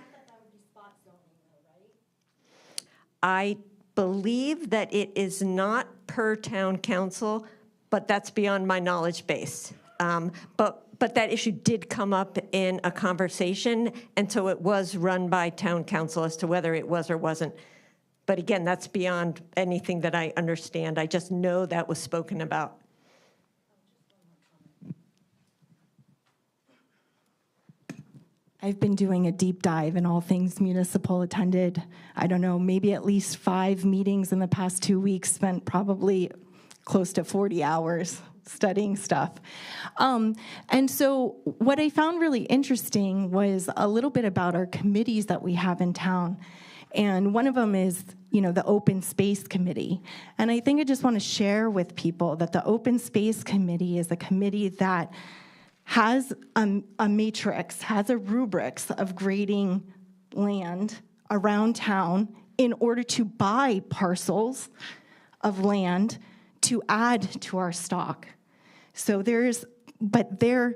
I believe that it is not per town council, but that's beyond my knowledge base. But that issue did come up in a conversation, and so it was run by town council as to whether it was or wasn't. But again, that's beyond anything that I understand. I just know that was spoken about. I've been doing a deep dive in all things municipal, attended, I don't know, maybe at least 5 meetings in the past 2 weeks, spent probably close to 40 hours studying stuff. And so what I found really interesting was a little bit about our committees that we have in town. And one of them is, the Open Space Committee. And I think I just want to share with people that the Open Space Committee is a committee that has a matrix, has a rubrics of grading land around town in order to buy parcels of land to add to our stock. So but their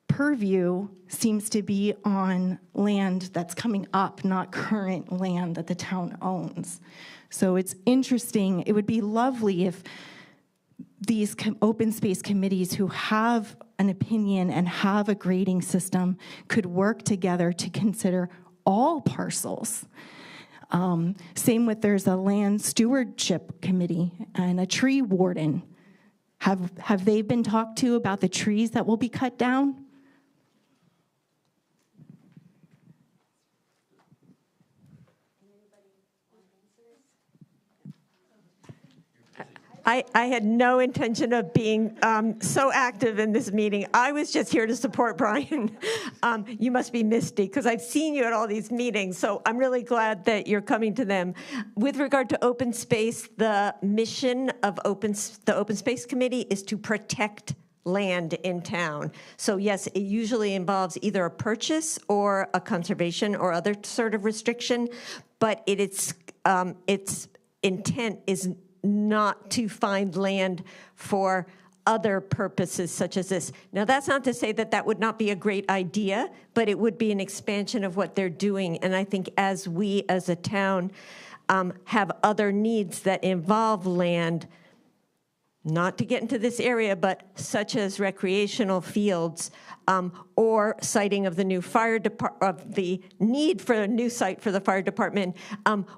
purview seems to be on land that's coming up, not current land that the town owns. So it's interesting. It would be lovely if these open space committees who have an opinion and have a grading system could work together to consider all parcels. Same with, there's a land stewardship committee and a tree warden. Have they been talked to about the trees that will be cut down? I had no intention of being so active in this meeting. I was just here to support Brian. You must be Misty, because I've seen you at all these meetings, so I'm really glad that you're coming to them. With regard to open space, the mission of the Open Space Committee is to protect land in town. So yes, it usually involves either a purchase or a conservation or other sort of restriction, but its intent is not to find land for other purposes such as this. Now, that's not to say that that would not be a great idea, but it would be an expansion of what they're doing. And I think as we, as a town, have other needs that involve land, not to get into this area, but such as recreational fields, or siting of the new fire department, of the need for a new site for the fire department,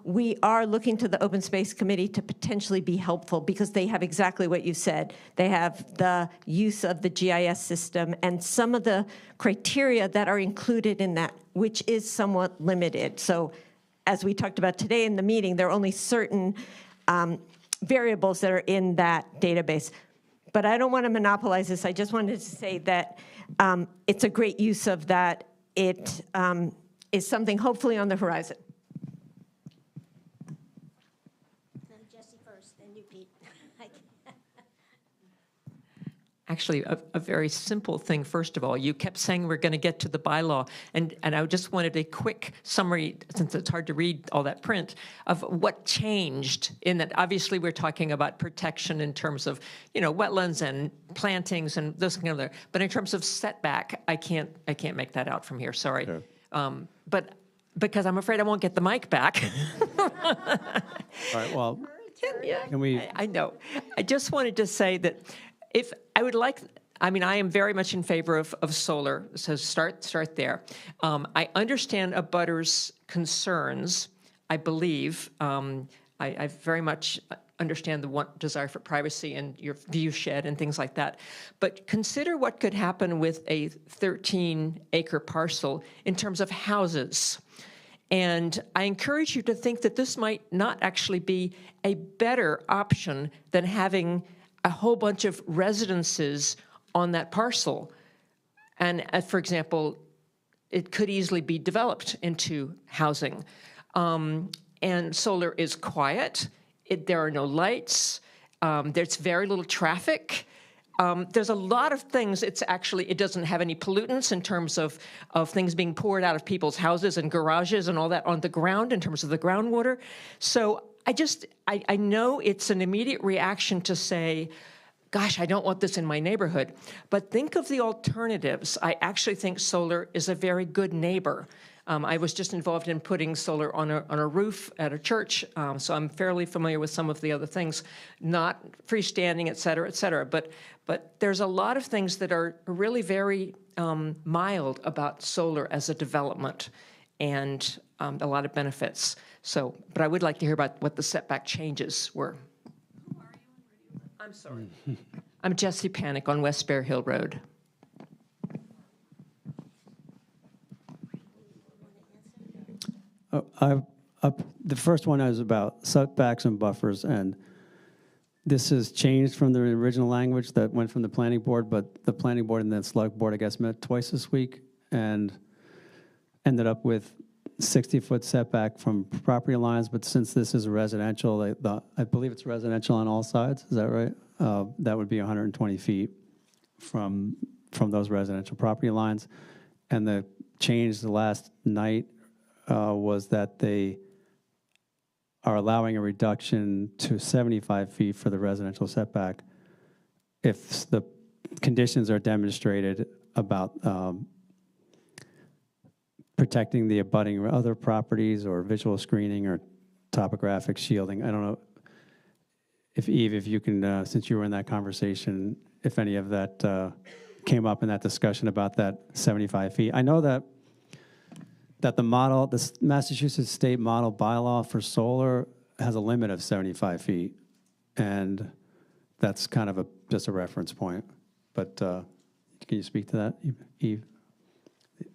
we are looking to the Open Space Committee to potentially be helpful, because they have exactly what you said. They have the use of the GIS system and some of the criteria that are included in that, which is somewhat limited. So as we talked about today in the meeting, there are only certain variables that are in that database. But I don't want to monopolize this. I just wanted to say that it's a great use of that. It is something hopefully on the horizon. Jesse first, then you, Pete. Actually, a very simple thing, first of all. You kept saying we're going to get to the bylaw, and I just wanted a quick summary, since it's hard to read all that print, of what changed in that. Obviously, we're talking about protection in terms of, wetlands and plantings and this kind of, but in terms of setback, I can't make that out from here, sorry. Sure. But because I'm afraid I won't get the mic back. All right, well, can we? I know. I just wanted to say that if I would like, I am very much in favor of solar, so start there. I understand a butter's concerns, I believe. I very much understand the desire for privacy and your view shed and things like that. But consider what could happen with a 13-acre parcel in terms of houses. And I encourage you to think that this might not actually be a better option than having a whole bunch of residences on that parcel. And for example, it could easily be developed into housing. And solar is quiet. There are no lights. There's very little traffic. There's a lot of things. It doesn't have any pollutants in terms of things being poured out of people's houses and garages and all that on the ground in terms of the groundwater. So I know it's an immediate reaction to say, gosh, I don't want this in my neighborhood. But think of the alternatives. I actually think solar is a very good neighbor. I was just involved in putting solar on a roof at a church, so I'm fairly familiar with some of the other things, not freestanding, et cetera, but there's a lot of things that are really very mild about solar as a development, and a lot of benefits. So, but I would like to hear about what the setback changes were. Who are you? I'm sorry. I'm Jessie Panic on West Bear Hill Road. The first one is about setbacks and buffers, and this has changed from the original language that went from the planning board, but the planning board and the select board, I guess, met twice this week and ended up with 60-foot setback from property lines. But since this is a residential, I believe it's residential on all sides, is that right? That would be 120 feet from those residential property lines. And the change the last night was that they are allowing a reduction to 75 feet for the residential setback if the conditions are demonstrated about protecting the abutting other properties or visual screening or topographic shielding. I don't know if Eve, if you can, since you were in that conversation, if any of that came up in that discussion about that 75 feet. I know that the model, the Massachusetts state model bylaw for solar has a limit of 75 feet. And that's kind of just a reference point. But can you speak to that, Eve?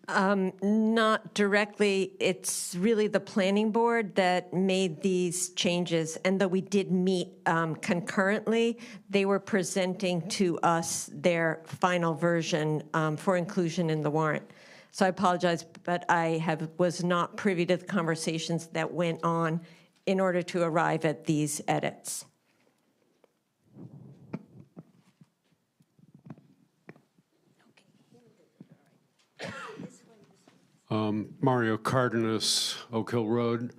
Not directly. It's really the planning board that made these changes. And though we did meet concurrently, they were presenting to us their final version for inclusion in the warrant. So I apologize, but I was not privy to the conversations that went on in order to arrive at these edits. Mario Cardenas, Oak Hill Road.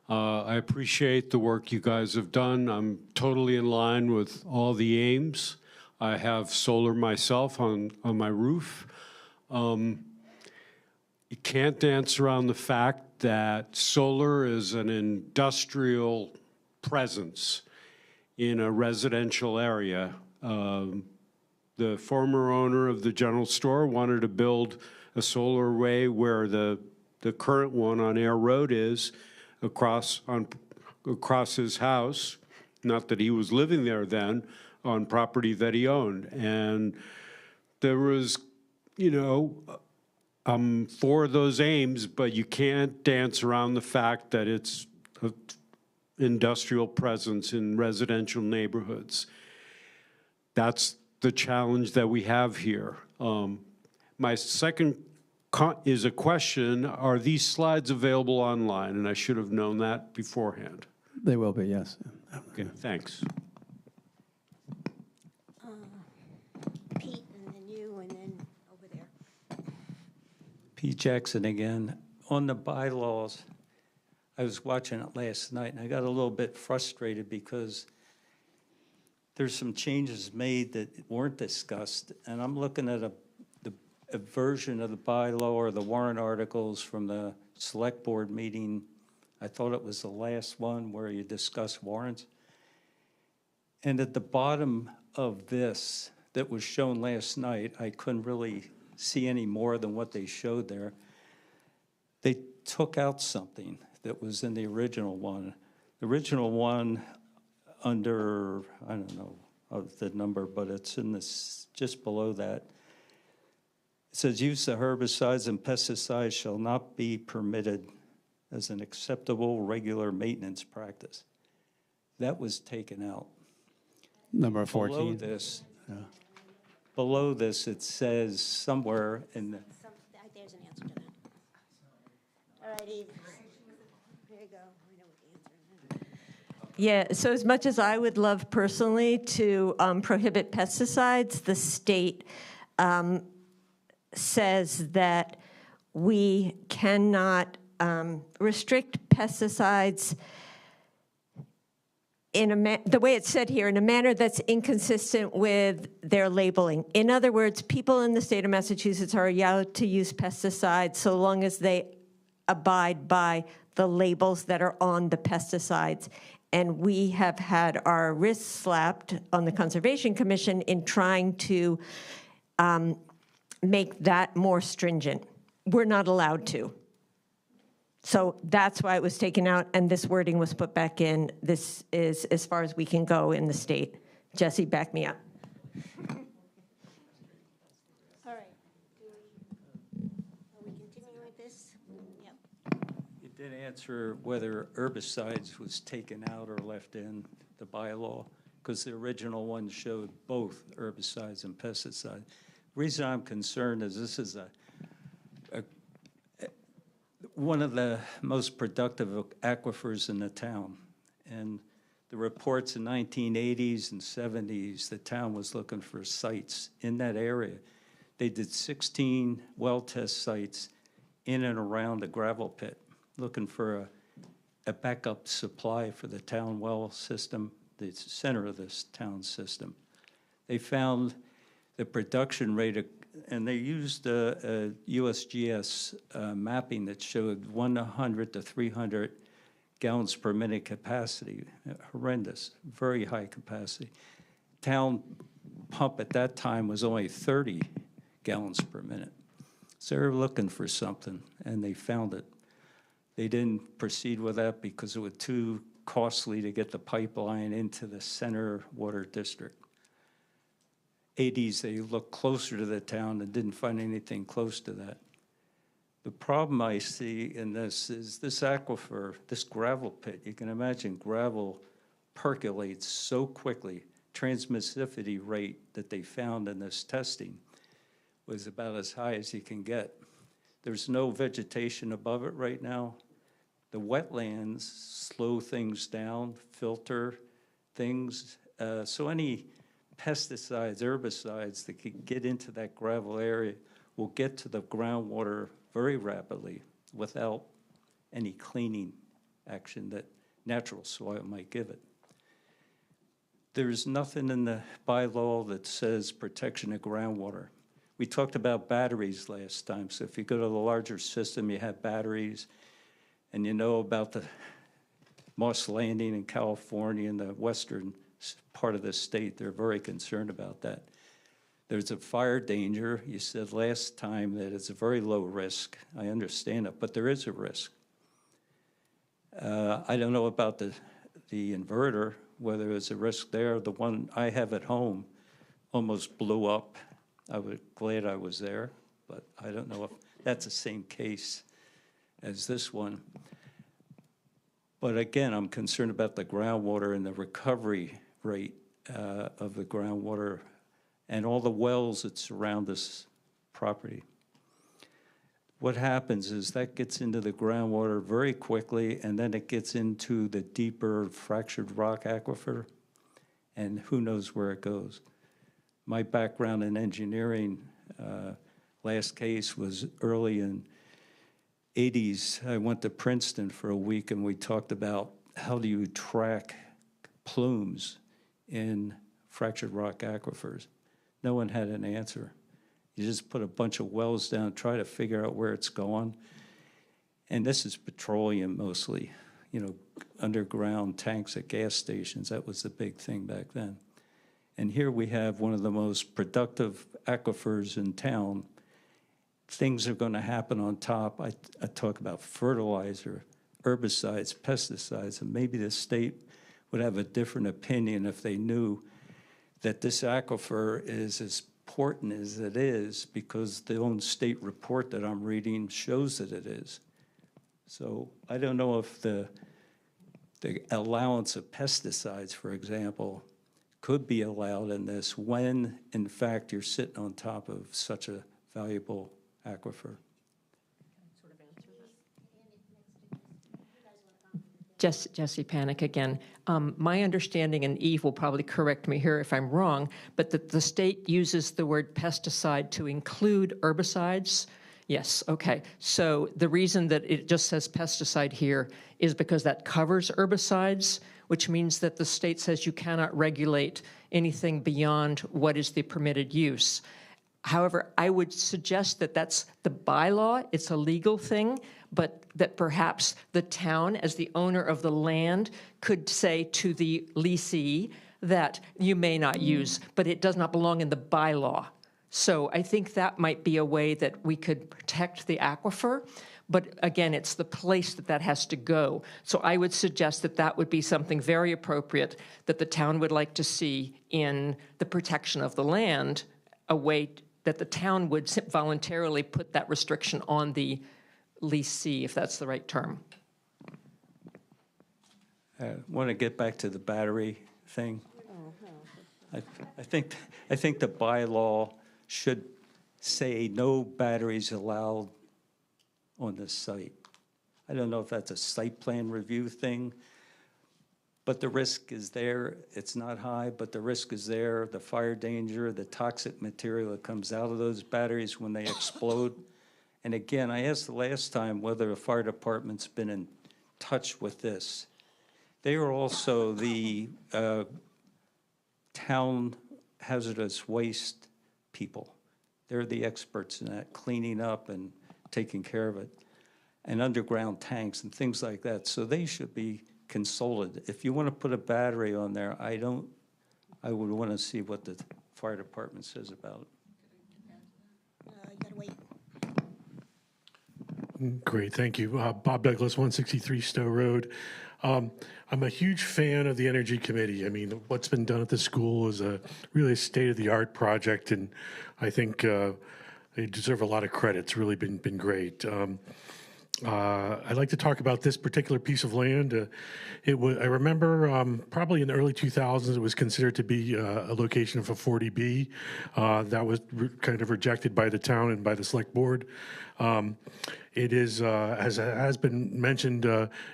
I appreciate the work you guys have done. I'm totally in line with all the aims. I have solar myself on my roof. You can't dance around the fact that solar is an industrial presence in a residential area. The former owner of the general store wanted to build a solar array where the current one on Air Road is across his house. Not that he was living there then, on property that he owned. And there was, I'm for those aims, but you can't dance around the fact that it's an industrial presence in residential neighborhoods. That's the challenge that we have here. My second is a question: are these slides available online? And I should have known that beforehand. They will be, yes. Okay, thanks. Pete, and then you, and then over there. Pete Jackson again. On the bylaws, I was watching it last night, and I got a little bit frustrated because there's some changes made that weren't discussed, and I'm looking at a version of the bylaw or the warrant articles from the select board meeting. I thought it was the last one where you discuss warrants. And at the bottom of this that was shown last night, I couldn't really see any more than what they showed there. They took out something that was in the original one. The original one under, I don't know of the number, but it's in this, just below that. It says use of herbicides and pesticides shall not be permitted as an acceptable regular maintenance practice. That was taken out. Number 14. Below this, it says somewhere in the, There's an answer to that. All right, Eve. There you go. We know what the answer is. Yeah, so as much as I would love personally to prohibit pesticides, the state says that we cannot restrict pesticides the way it's said here, in a manner that's inconsistent with their labeling. In other words, people in the state of Massachusetts are allowed to use pesticides so long as they abide by the labels that are on the pesticides. And we have had our wrists slapped on the Conservation Commission in trying to make that more stringent. We're not allowed to. So that's why it was taken out, and this wording was put back in. This is as far as we can go in the state. Jesse, back me up. All right. Are we continuing with this? Yep. you did answer whether herbicides was taken out or left in the bylaw, because the original one showed both herbicides and pesticides. Reason I'm concerned is this is one of the most productive aquifers in the town. And the reports in 1980s and 70s, the town was looking for sites in that area. They did 16 well test sites in and around the gravel pit, looking for a backup supply for the town well system, the center of this town system. They found the production rate, and they used a USGS mapping that showed 100 to 300 gallons per minute capacity. Horrendous, very high capacity. Town pump at that time was only 30 gallons per minute. So they were looking for something, and they found it. They didn't proceed with that because it was too costly to get the pipeline into the center water district. 80s, they looked closer to the town and didn't find anything close to that. The problem I see in this is this aquifer, this gravel pit, you can imagine gravel percolates so quickly. Transmissivity rate that they found in this testing was about as high as you can get. There's no vegetation above it right now. The wetlands slow things down, filter things. So any pesticides, herbicides that could get into that gravel area will get to the groundwater very rapidly without any cleaning action that natural soil might give it. There's nothing in the bylaw that says protection of groundwater. We talked about batteries last time, so if you go to the larger system, you have batteries, and you know about the Moss Landing in California and the western part of the state, they're very concerned about that. There's a fire danger. You said last time that it's a very low risk. I understand it, but there is a risk. I don't know about the inverter, whether there's a risk there. The one I have at home almost blew up. I was glad I was there, but I don't know if that's the same case as this one. But again, I'm concerned about the groundwater and the recovery rate of the groundwater and all the wells that surround this property. What happens is that gets into the groundwater very quickly, and then it gets into the deeper fractured rock aquifer, and who knows where it goes. My background in engineering, last case was early in 80s. I went to Princeton for a week, and we talked about how do you track plumes in fractured rock aquifers. No one had an answer. You just put a bunch of wells down, try to figure out where it's going. And this is petroleum mostly, you know, underground tanks at gas stations. That was the big thing back then. And here we have one of the most productive aquifers in town. Things are going to happen on top. I talk about fertilizer, herbicides, pesticides, and maybe the state would have a different opinion if they knew that this aquifer is as important as it is, because the own state report that I'm reading shows that it is. So I don't know if the allowance of pesticides, for example, could be allowed in this when, in fact, you're sitting on top of such a valuable aquifer. Jesse Panic again. My understanding, and Eve will probably correct me here if I'm wrong, but that the state uses the word pesticide to include herbicides. Yes, okay. So the reason that it just says pesticide here is because that covers herbicides, which means that the state says you cannot regulate anything beyond what is the permitted use. However, I would suggest that that's the bylaw. It's a legal thing, but that perhaps the town, as the owner of the land, could say to the leasee that you may not use, but it does not belong in the bylaw. So I think that might be a way that we could protect the aquifer. But again, it's the place that that has to go. So I would suggest that that would be something very appropriate that the town would like to see in the protection of the land, a way that the town would voluntarily put that restriction on the leasee, if that's the right term. I want to get back to the battery thing. I think the bylaw should say no batteries allowed on this site. I don't know if that's a site plan review thing, but the risk is there. It's not high, but the risk is there. The fire danger, the toxic material that comes out of those batteries when they explode. And again, I asked the last time whether the fire department's been in touch with this. They are also the town hazardous waste people. They're the experts in that, cleaning up and taking care of it, and underground tanks and things like that. So they should be consulted. If you want to put a battery on there, I would want to see what the fire department says about it. You gotta wait. Great, thank you. Bob Douglas, 163 Stowe Road. I'm a huge fan of the Energy Committee. I mean, what's been done at the school is a really state-of-the-art project, and I think They deserve a lot of credit. It's really been great. I'd like to talk about this particular piece of land. I remember probably in the early 2000s, it was considered to be a location of a 40B. That was kind of rejected by the town and by the select board. It is, as has been mentioned,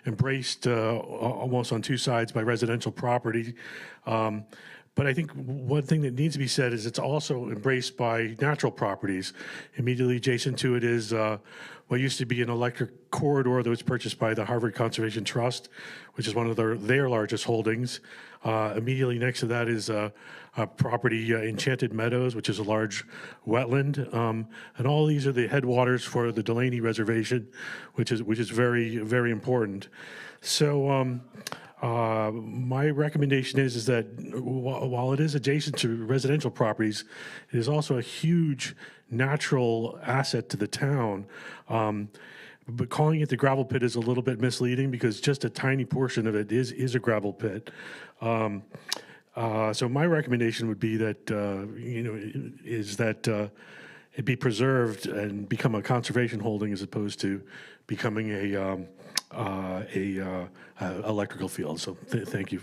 embraced almost on two sides by residential property. But I think one thing that needs to be said is it's also embraced by natural properties. Immediately adjacent to it is what used to be an electric corridor that was purchased by the Harvard Conservation Trust, which is one of their largest holdings. Immediately next to that is a property, Enchanted Meadows, which is a large wetland. And all these are the headwaters for the Delaney Reservation, which is very, very important. So my recommendation is that while it is adjacent to residential properties, it is also a huge natural asset to the town. But calling it the gravel pit is a little bit misleading because just a tiny portion of it is a gravel pit. So my recommendation would be that it be preserved and become a conservation holding as opposed to becoming a electrical field. So thank you.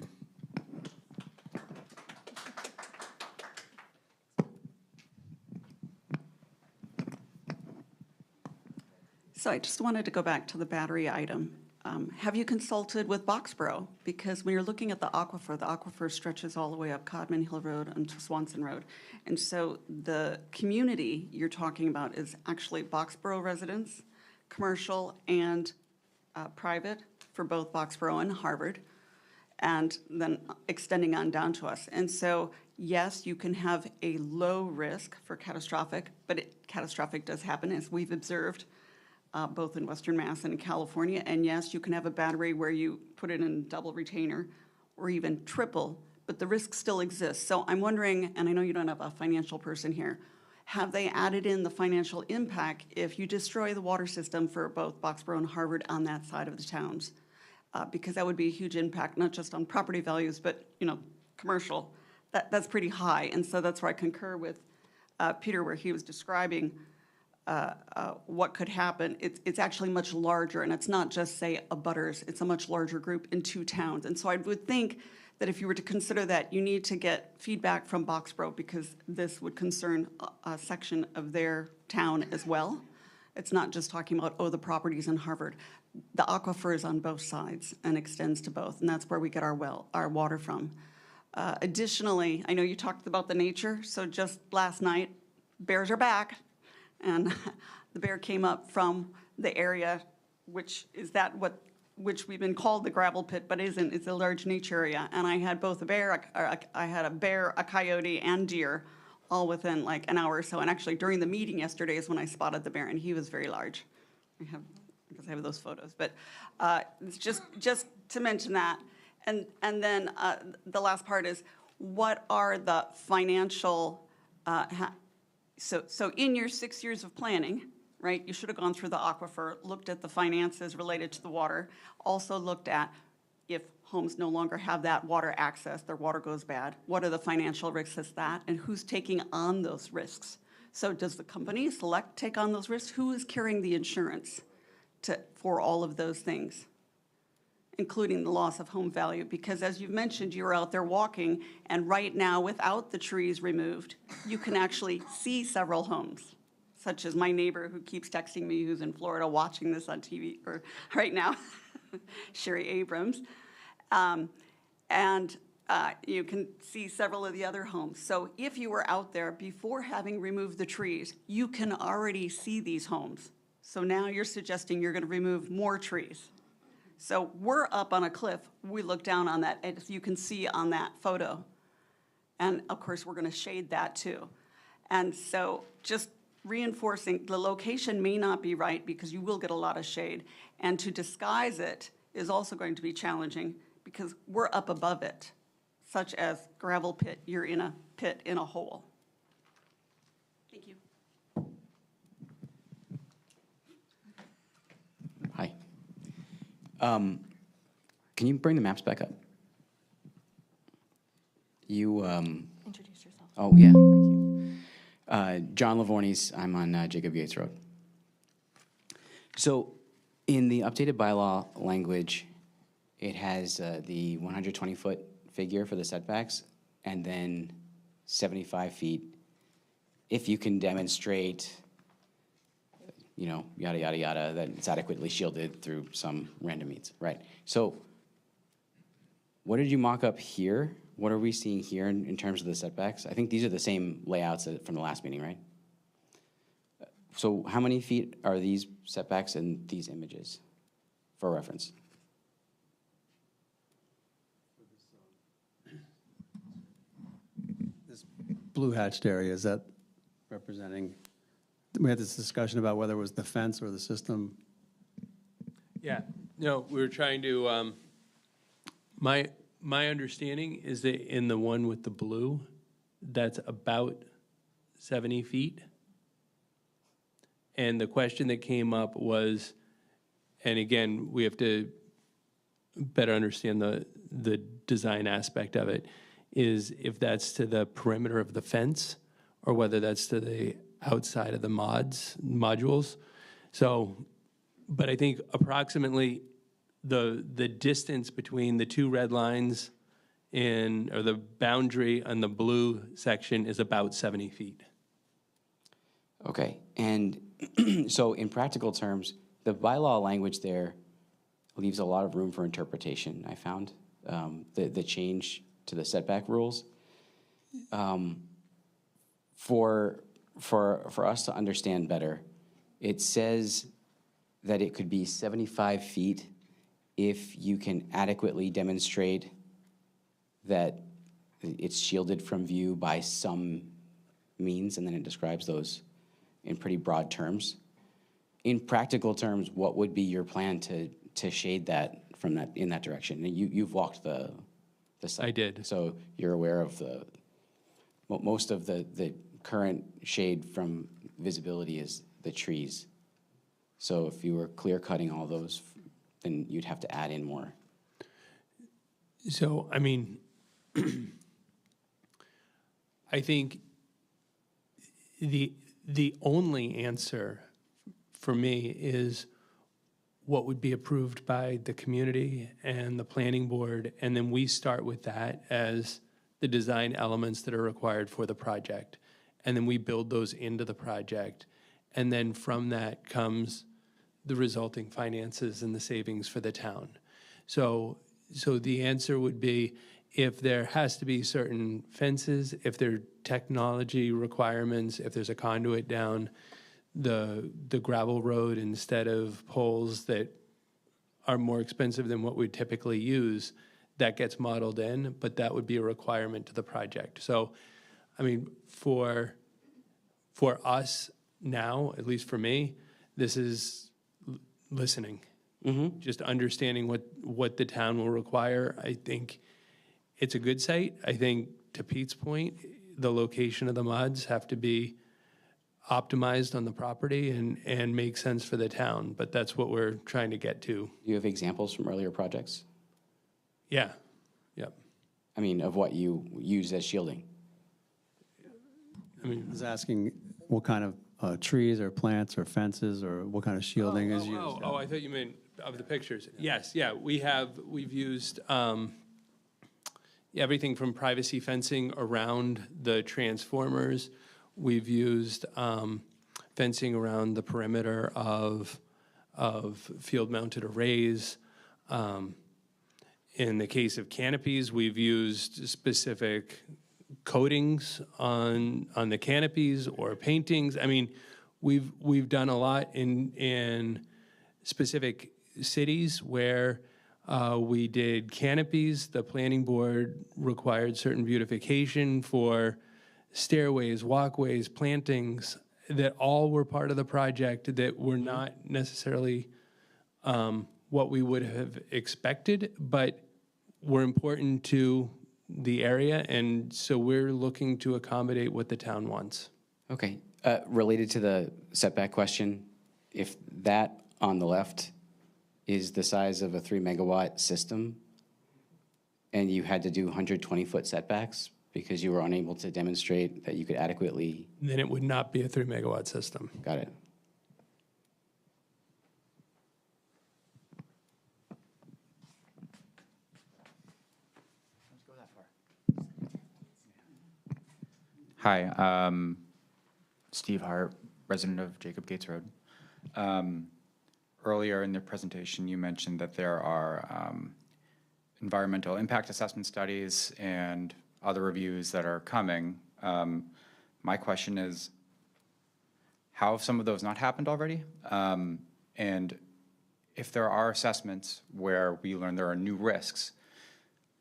So I just wanted to go back to the battery item. Have you consulted with Boxborough? Because when you're looking at the aquifer stretches all the way up Codman Hill Road onto Swanson Road. And so the community you're talking about is actually Boxborough residents, commercial and private for both Boxborough and Harvard, and then extending on down to us. And so, yes, you can have a low risk for catastrophic, but catastrophic does happen, as we've observed, both in Western Mass and in California. And yes, you can have a battery where you put it in double retainer or even triple, but the risk still exists. So I'm wondering, and I know you don't have a financial person here, have they added in the financial impact if you destroy the water system for both Boxborough and Harvard on that side of the towns? Because that would be a huge impact, not just on property values, but commercial. That's pretty high. And so that's where I concur with Peter, where he was describing what could happen. It's actually much larger, and it's not just, say, abutters. It's a much larger group in two towns. And so I would think that if you were to consider that, you need to get feedback from Boxborough because this would concern a section of their town as well. It's not just talking about, the properties in Harvard. The aquifer is on both sides and extends to both, and that's where we get our water from. Additionally, I know you talked about the nature, so just last night, bears are back. And the bear came up from the area, which we've been called the gravel pit, but isn't. It's a large nature area. And I had both a bear, a coyote, and deer, all within like an hour or so. And actually, during the meeting yesterday is when I spotted the bear, and he was very large. I have those photos, but it's just to mention that. And then the last part is, what are the financial? So in your 6 years of planning, right, you should have gone through the aquifer, looked at the finances related to the water, also looked at if homes no longer have that water access, their water goes bad, what are the financial risks of that, and who's taking on those risks? So does the company Select take on those risks? Who is carrying the insurance for all of those things, including the loss of home value? Because as you've mentioned, you're out there walking, and right now, without the trees removed, you can actually see several homes, such as my neighbor who keeps texting me, who's in Florida watching this on TV or right now, Sherry Abrams. You can see several of the other homes. So if you were out there before having removed the trees, you can already see these homes. So now you're suggesting you're going to remove more trees. So we're up on a cliff. We look down on that, as you can see on that photo. And of course, we're going to shade that too. And so just reinforcing the location may not be right because you will get a lot of shade. And to disguise it is also going to be challenging because we're up above it, such as gravel pit, you're in a pit in a hole. Thank you. Hi. Can you bring the maps back up? You, Introduce yourself. Oh, yeah, thank you. John Lavornes, I'm on Jacob Yates Road. So in the updated bylaw language, it has the 120-foot figure for the setbacks and then 75 feet if you can demonstrate, you know, yada, yada, yada, that it's adequately shielded through some random means, right? So what did you mock up here? What are we seeing here in terms of the setbacks? I think these are the same layouts from the last meeting, right? So how many feet are these setbacks in these images for reference? This blue hatched area, is that representing, we had this discussion about whether it was the fence or the system. Yeah, no, we were trying to, my understanding is that in the one with the blue, that's about 70 feet. And the question that came up was, and again, we have to better understand the design aspect of it, is if that's to the perimeter of the fence or whether that's to the outside of the modules. So, but I think approximately the distance between the two red lines or the boundary on the blue section is about 70 feet. Okay, and so in practical terms, the bylaw language there leaves a lot of room for interpretation, I found, the change to the setback rules. For us to understand better, it says that it could be 75 feet if you can adequately demonstrate that it's shielded from view by some means, and then it describes those in pretty broad terms. In practical terms, what would be your plan to shade that from that in that direction? And you've walked the site. I did. So you're aware of most of the current shade from visibility is the trees. So if you were clear cutting all those, then you'd have to add in more. So, I mean, I think the only answer for me is what would be approved by the community and the planning board, and then we start with that as the design elements that are required for the project. And then we build those into the project. And then from that comes the resulting finances and the savings for the town. So the answer would be, if there has to be certain fences, if there are technology requirements, if there's a conduit down the gravel road instead of poles that are more expensive than what we typically use, that gets modeled in, but that would be a requirement to the project. So, I mean, for us now, at least for me, this is listening, just understanding what the town will require. I think it's a good site. I think, to Pete's point, the location of the mods have to be optimized on the property and make sense for the town, but that's what we're trying to get to. Do you have examples from earlier projects? Yeah, yep. I mean, of what you use as shielding? I mean, I was asking what kind of trees or plants or fences or what kind of shielding is used. Oh, I thought you meant of the pictures. Yes, yeah, we've used everything from privacy fencing around the transformers. We've used fencing around the perimeter of field-mounted arrays. In the case of canopies, we've used specific coatings on the canopies or paintings. I mean, we've done a lot in specific cities where we did canopies. The planning board required certain beautification for stairways, walkways, plantings that all were part of the project that were not necessarily what we would have expected, but were important to the area, and so we're looking to accommodate what the town wants. Okay. Related to the setback question, if that on the left is the size of a 3 megawatt system and you had to do 120-foot setbacks, because you were unable to demonstrate that you could adequately. Then it would not be a 3 megawatt system. Got it. Hi, Steve Hart, resident of Jacob Gates Road. Earlier in the presentation, you mentioned that there are environmental impact assessment studies and other reviews that are coming. My question is, how have some of those not happened already? And if there are assessments where we learn there are new risks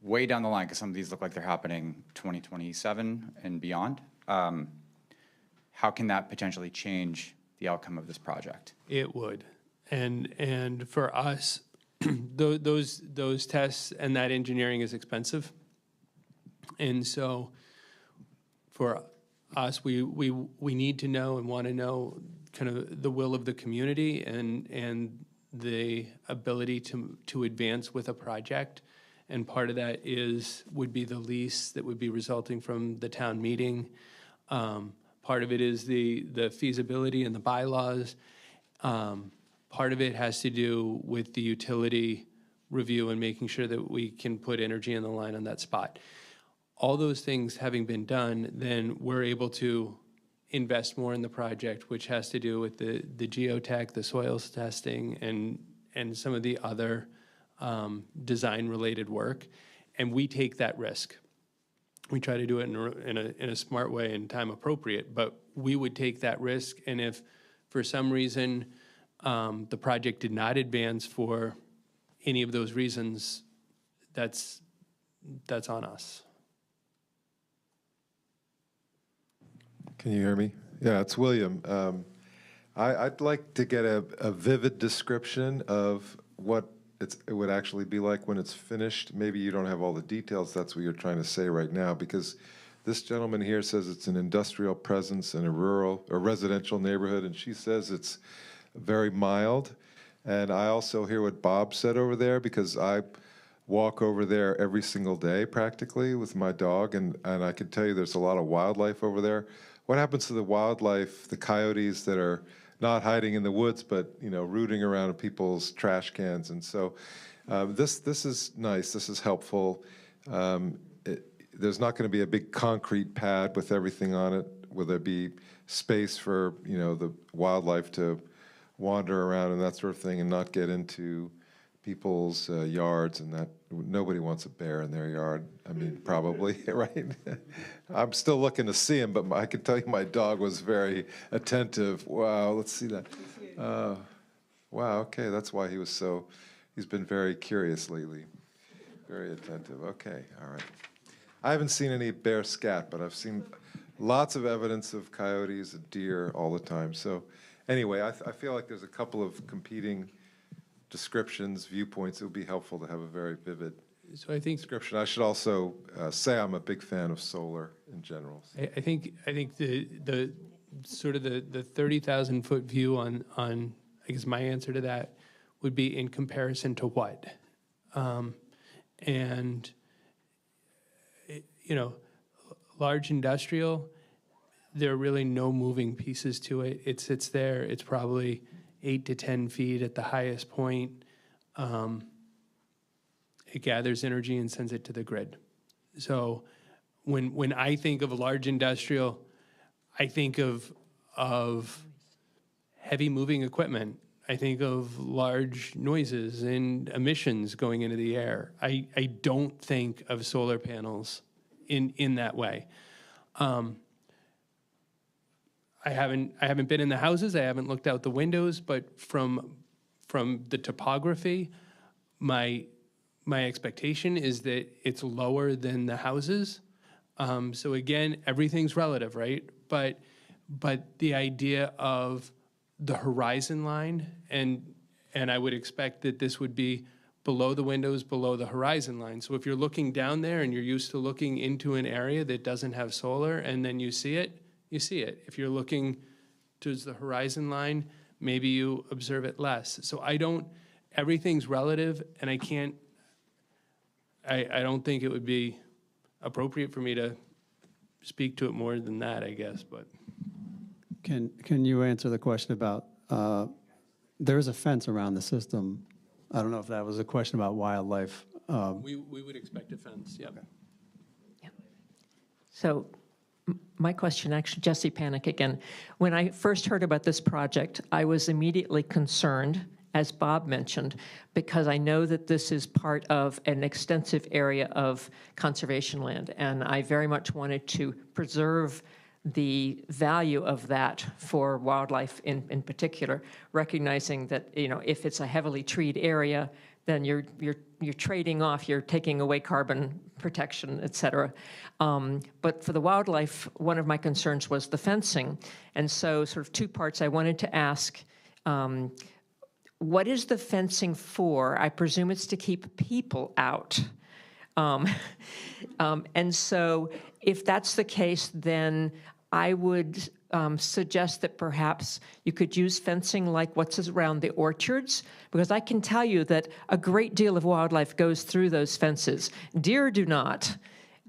way down the line, because some of these look like they're happening 2027 and beyond, how can that potentially change the outcome of this project? It would. And for us, those tests and that engineering is expensive. And so for us, we need to know and want to know kind of the will of the community and the ability to advance with a project. And part of that would be the lease that would be resulting from the town meeting. Part of it is the feasibility and the bylaws. Part of it has to do with the utility review and making sure that we can put energy in the line on that spot. All those things having been done, then we're able to invest more in the project, which has to do with the geotech, the soils testing, and some of the other design-related work. And we take that risk. We try to do it in a smart way and time appropriate, but we would take that risk. And if for some reason the project did not advance for any of those reasons, that's on us. Can you hear me? Yeah, it's William. I'd like to get a vivid description of what it would actually be like when it's finished. Maybe you don't have all the details. That's what you're trying to say right now, because this gentleman here says it's an industrial presence in a rural or residential neighborhood, and she says it's very mild. And I also hear what Bob said over there, because I walk over there every single day practically with my dog, and I can tell you there's a lot of wildlife over there. What happens to the wildlife, the coyotes that are not hiding in the woods, but rooting around people's trash cans? And so this is nice. This is helpful. There's not going to be a big concrete pad with everything on it. Will there be space for the wildlife to wander around and that sort of thing, and not get into people's yards? And that nobody wants a bear in their yard. I mean, probably, right? I'm still looking to see him, but I can tell you my dog was very attentive. Wow, let's see that. Wow, okay, that's why he's been very curious lately. Very attentive. Okay, all right. I haven't seen any bear scat, but I've seen lots of evidence of coyotes and deer all the time. So anyway, I feel like there's a couple of competing descriptions, viewpoints. It would be helpful to have a very vivid description. I should also say I'm a big fan of solar in general. I think the sort of the 30,000 foot view on I guess my answer to that would be in comparison to what, and large industrial, there are really no moving pieces to it. It sits there. It's probably 8 to 10 feet at the highest point. It gathers energy and sends it to the grid. So when I think of large industrial, I think of heavy moving equipment. I think of large noises and emissions going into the air. I don't think of solar panels in that way. I haven't been in the houses. I haven't looked out the windows, but from the topography, my expectation is that it's lower than the houses. So again, everything's relative, right? But the idea of the horizon line, and I would expect that this would be below the windows, below the horizon line. So if you're looking down there and you're used to looking into an area that doesn't have solar, and then you see it, you see it. If you're looking towards the horizon line, maybe you observe it less. So everything's relative, and I don't think it would be appropriate for me to speak to it more than that, I guess, but. Can you answer the question about, there is a fence around the system. I don't know if that was a question about wildlife. We would expect a fence, yeah. So my question, actually, Jesse Panic again. When I first heard about this project, I was immediately concerned, as Bob mentioned, because I know that this is part of an extensive area of conservation land, and I very much wanted to preserve the value of that for wildlife in particular, recognizing that, you know, if it's a heavily treed area, then you're trading off, you're taking away carbon protection, et cetera. But for the wildlife, one of my concerns was the fencing. And so sort of two parts I wanted to ask, what is the fencing for? I presume it's to keep people out. And so if that's the case, then I would suggest that perhaps you could use fencing like what's around the orchards, because I can tell you that a great deal of wildlife goes through those fences. Deer do not,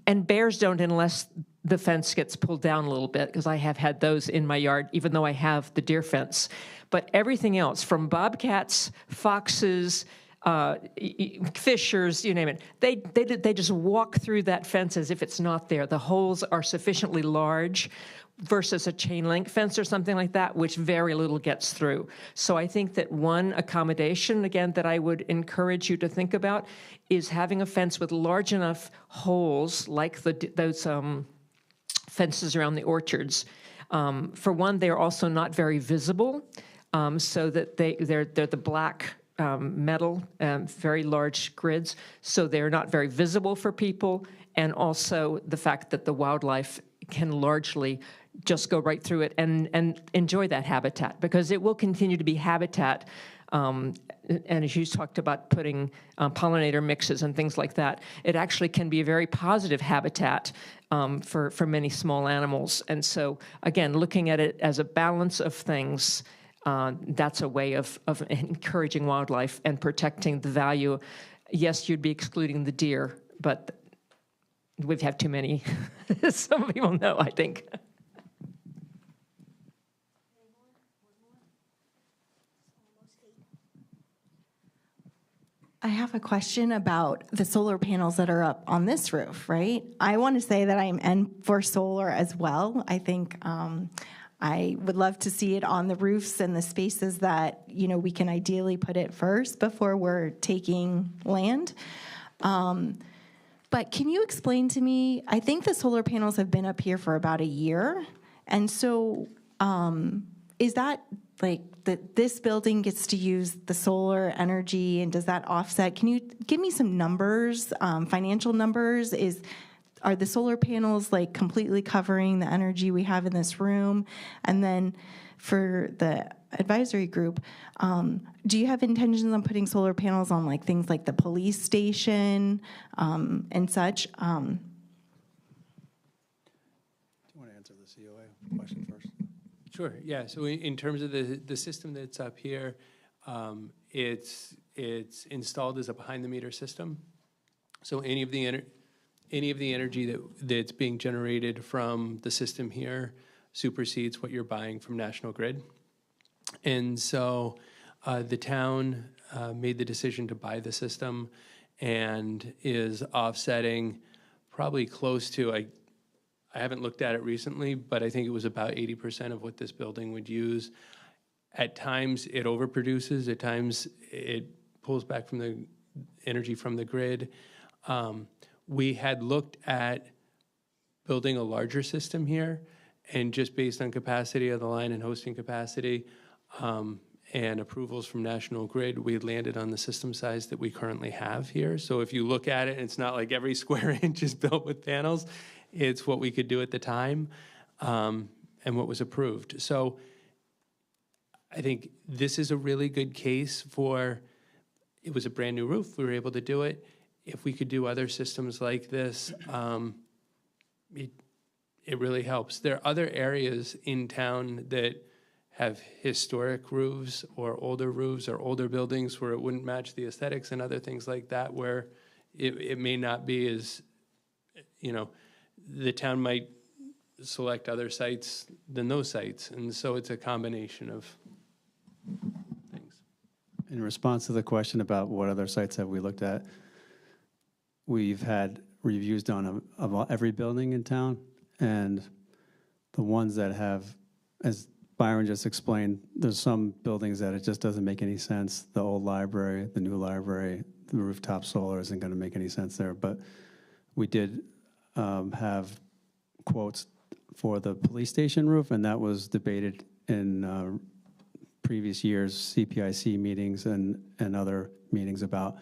and bears don't unless the fence gets pulled down a little bit, because I have had those in my yard, even though I have the deer fence. But everything else, from bobcats, foxes, fishers, you name it, they just walk through that fence as if it's not there. The holes are sufficiently large versus a chain link fence or something like that, which very little gets through. So I think that one accommodation, again, that I would encourage you to think about is having a fence with large enough holes, like those fences around the orchards. For one, they're also not very visible, so that they're the black metal, very large grids, so they're not very visible for people, and also the fact that the wildlife can largely just go right through it and enjoy that habitat, because it will continue to be habitat. And as you talked about putting pollinator mixes and things like that, it actually can be a very positive habitat for many small animals. And so, again, looking at it as a balance of things, that's a way of encouraging wildlife and protecting the value. Yes, you'd be excluding the deer, but we've had too many. Some people know, I think. I have a question about the solar panels that are up on this roof, right? I want to say that I'm in for solar as well. I think I would love to see it on the roofs and the spaces that, you know, we can ideally put it first before we're taking land. But can you explain to me, I think the solar panels have been up here for about a year. And so is that like that this building gets to use the solar energy, and does that offset? Can you give me some numbers, financial numbers? Are the solar panels like completely covering the energy we have in this room? And then for the advisory group, do you have intentions on putting solar panels on like things like the police station and such? Do you want to answer the COA question first? Sure, yeah. So in terms of the system that's up here, it's installed as a behind-the-meter system. So any of the energy that's being generated from the system here supersedes what you're buying from National Grid. And so the town made the decision to buy the system and is offsetting probably close to, I haven't looked at it recently, but I think it was about 80% of what this building would use. At times it overproduces, at times it pulls back from the energy from the grid. We had looked at building a larger system here, and just based on capacity of the line and hosting capacity and approvals from National Grid, we landed on the system size that we currently have here. So if you look at it, it's not like every square inch is built with panels. It's what we could do at the time and what was approved. So I think this is a really good case for, it was a brand new roof, we were able to do it. If we could do other systems like this, it really helps. There are other areas in town that have historic roofs or older buildings where it wouldn't match the aesthetics and other things like that, where it may not be as, you know, the town might select other sites than those sites. And so it's a combination of things. In response to the question about what other sites have we looked at, we've had reviews done of every building in town, and the ones that have, as Byron just explained, there's some buildings that it just doesn't make any sense. The old library, the new library, the rooftop solar isn't going to make any sense there. But we did have quotes for the police station roof, and that was debated in previous years' CPIC meetings and other meetings about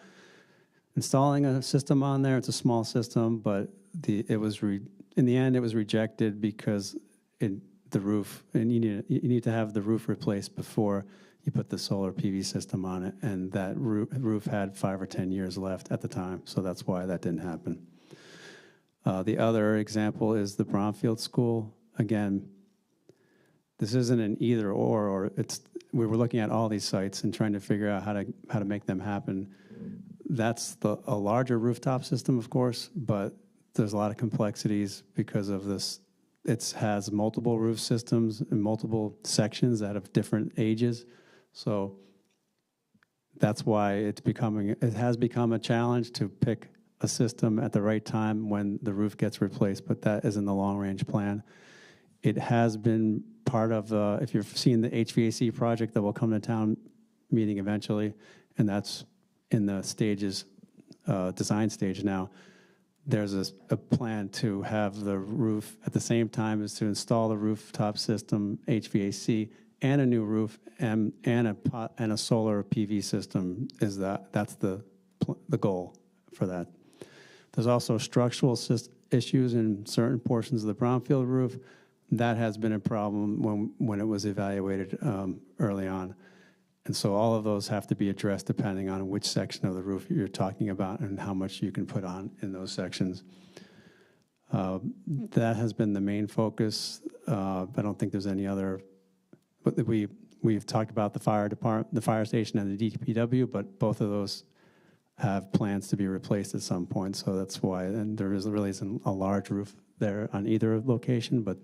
installing a system on there. It's a small system, but in the end it was rejected because the roof, and you need to have the roof replaced before you put the solar PV system on it, and that roof had 5 or 10 years left at the time, so that's why that didn't happen. The other example is the Bromfield School. Again, this isn't an either or we were looking at all these sites and trying to figure out how to make them happen. That's a larger rooftop system, of course, but there's a lot of complexities because of this. It has multiple roof systems and multiple sections that have different ages. So that's why it has become a challenge to pick a system at the right time when the roof gets replaced, but that isn't the long-range plan. It has been part of, if you've seen the HVAC project that will come to town meeting eventually, and that's in the stages, design stage now, there's a plan to have the roof at the same time as to install the rooftop system, HVAC, and a new roof, and a solar PV system. That's the goal for that. There's also structural issues in certain portions of the Bromfield roof. That has been a problem when it was evaluated early on. And so all of those have to be addressed depending on which section of the roof you're talking about and how much you can put on in those sections. That has been the main focus. I don't think there's any other, but we've talked about the fire department, the fire station and the DPW, but both of those have plans to be replaced at some point. So that's why, and there really isn't a large roof there on either location, but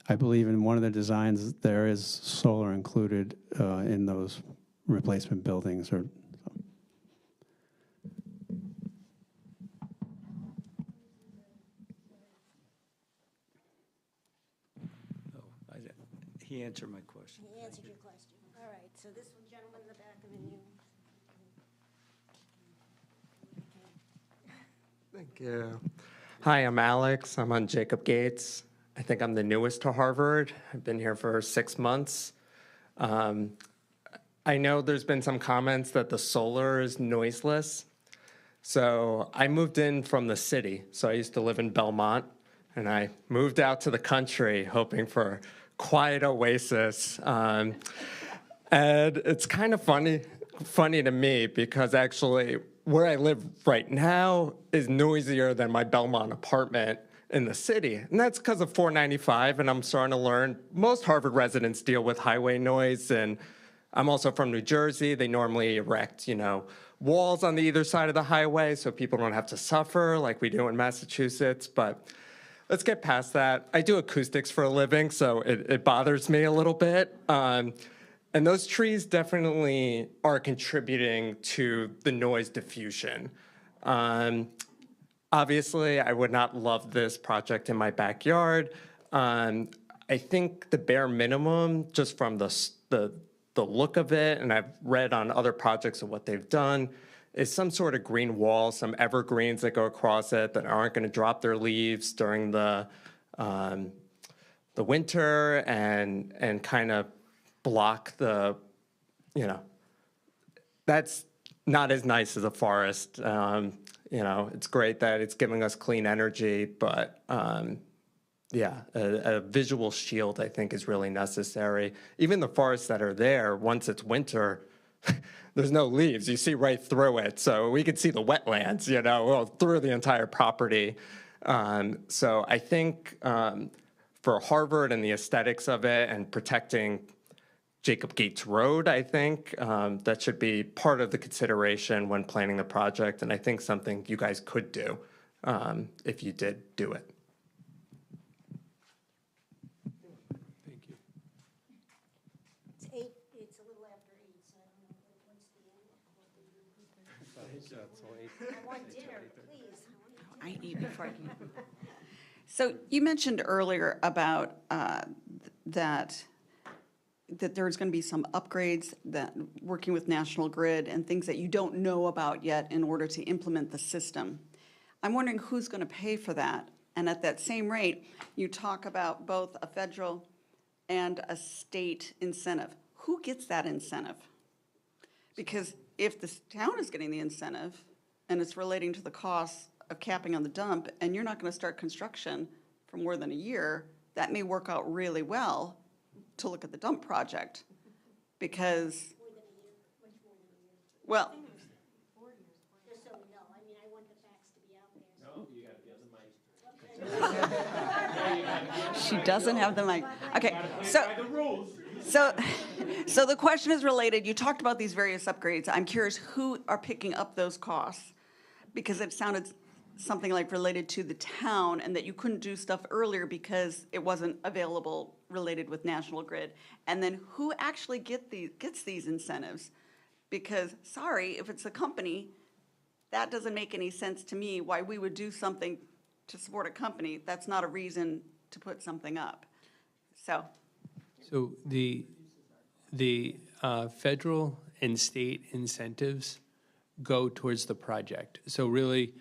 I believe in one of the designs there is solar included in those replacement buildings. He answered my question. He answered your question. All right, so this one, gentleman in the back, and then you. Thank you. Hi, I'm Alex. I'm on Jacob Gates. I think I'm the newest to Harvard. I've been here for 6 months. I know there's been some comments that the solar is noiseless. So I moved in from the city. So I used to live in Belmont, and I moved out to the country hoping for quiet oasis. And it's kind of funny to me because actually where I live right now is noisier than my Belmont apartment in the city. And that's because of 495, and I'm starting to learn most Harvard residents deal with highway noise. And I'm also from New Jersey. They normally erect, walls on the either side of the highway so people don't have to suffer like we do in Massachusetts. But let's get past that. I do acoustics for a living, so it bothers me a little bit. And those trees definitely are contributing to the noise diffusion. Obviously, I would not love this project in my backyard. I think the bare minimum, just from the look of it, and I've read on other projects of what they've done, is some sort of green wall, some evergreens that go across it that aren't going to drop their leaves during the winter and kind of block that's not as nice as a forest. It's great that it's giving us clean energy, but a visual shield, I think, is really necessary. Even the forests that are there, once it's winter, there's no leaves. You see right through it. So we could see the wetlands, through the entire property. So I think for Harvard and the aesthetics of it and protecting Jacob Gates Road, I think that should be part of the consideration when planning the project, and I think something you guys could do if you did do it. I want dinner, please. I eat before I can. So you mentioned earlier about that there's going to be some upgrades, that working with National Grid and things that you don't know about yet in order to implement the system. I'm wondering who's going to pay for that. And at that same rate, you talk about both a federal and a state incentive. Who gets that incentive? Because if the town is getting the incentive and it's relating to the costs of capping on the dump, and you're not going to start construction for more than a year, that may work out really well to look at the dump project. Because, well, Just so we know, I mean, I want the facts to be out there. she doesn't have the mic. Okay, so the question is related. You talked about these various upgrades. I'm curious who are picking up those costs, because it sounded something like related to the town, and that you couldn't do stuff earlier because it wasn't available related with National Grid. And then who actually gets these incentives? Because, sorry, if it's a company, that doesn't make any sense to me why we would do something to support a company. That's not a reason to put something up. So the federal and state incentives go towards the project. So really,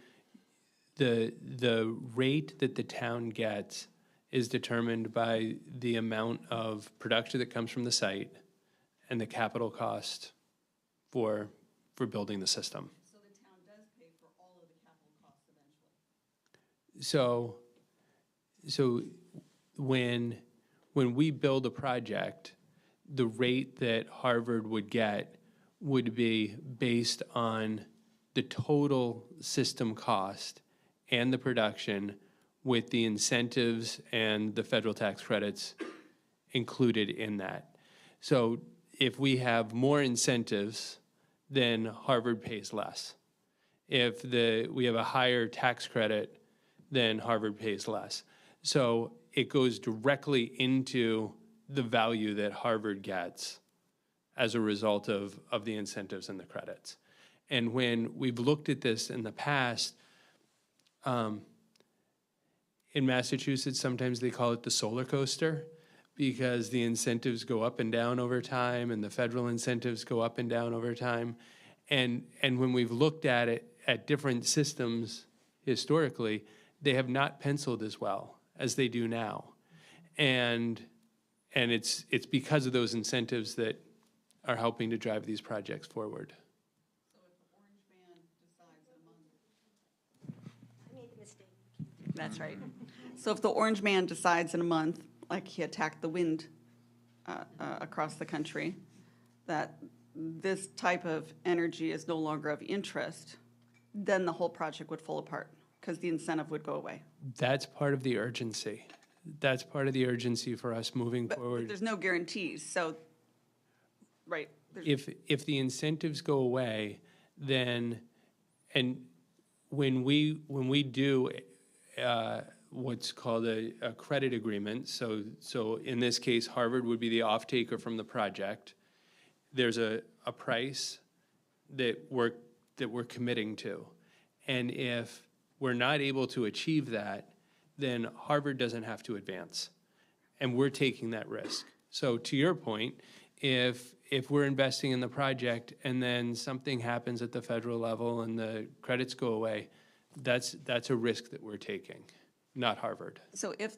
the rate that the town gets is determined by the amount of production that comes from the site and the capital cost for building the system. So the town does pay for all of the capital costs eventually? So when we build a project, the rate that Harvard would get would be based on the total system cost and the production, with the incentives and the federal tax credits included in that. So if we have more incentives, then Harvard pays less. If we have a higher tax credit, then Harvard pays less. So it goes directly into the value that Harvard gets as a result of the incentives and the credits. And when we've looked at this in the past, in Massachusetts, sometimes they call it the solar coaster, because the incentives go up and down over time, and the federal incentives go up and down over time. And when we've looked at it at different systems historically, they have not penciled as well as they do now. And it's because of those incentives that are helping to drive these projects forward. That's right. So if the Orange Man decides in a month, like he attacked the wind across the country, that this type of energy is no longer of interest, then the whole project would fall apart because the incentive would go away. That's part of the urgency. That's part of the urgency for us moving forward. But there's no guarantees, so, right. If the incentives go away, then, and when we do what's called a credit agreement, so in this case, Harvard would be the off-taker from the project, there's a price that we're committing to. And if we're not able to achieve that, then Harvard doesn't have to advance. And we're taking that risk. So to your point, if we're investing in the project and then something happens at the federal level and the credits go away, that's a risk that we're taking, not Harvard. So if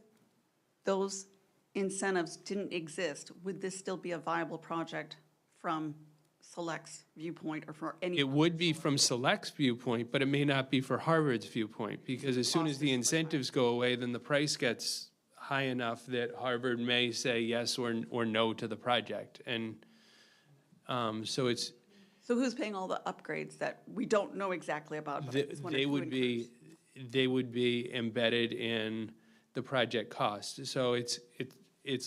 those incentives didn't exist, would this still be a viable project from Select's viewpoint or for any? It would be from Select's viewpoint, but it may not be for Harvard's viewpoint, because as soon as the incentives go away, then the price gets high enough that Harvard may say yes or no to the project. And so it's... So who's paying all the upgrades that we don't know exactly about? They would be embedded in the project cost. So it's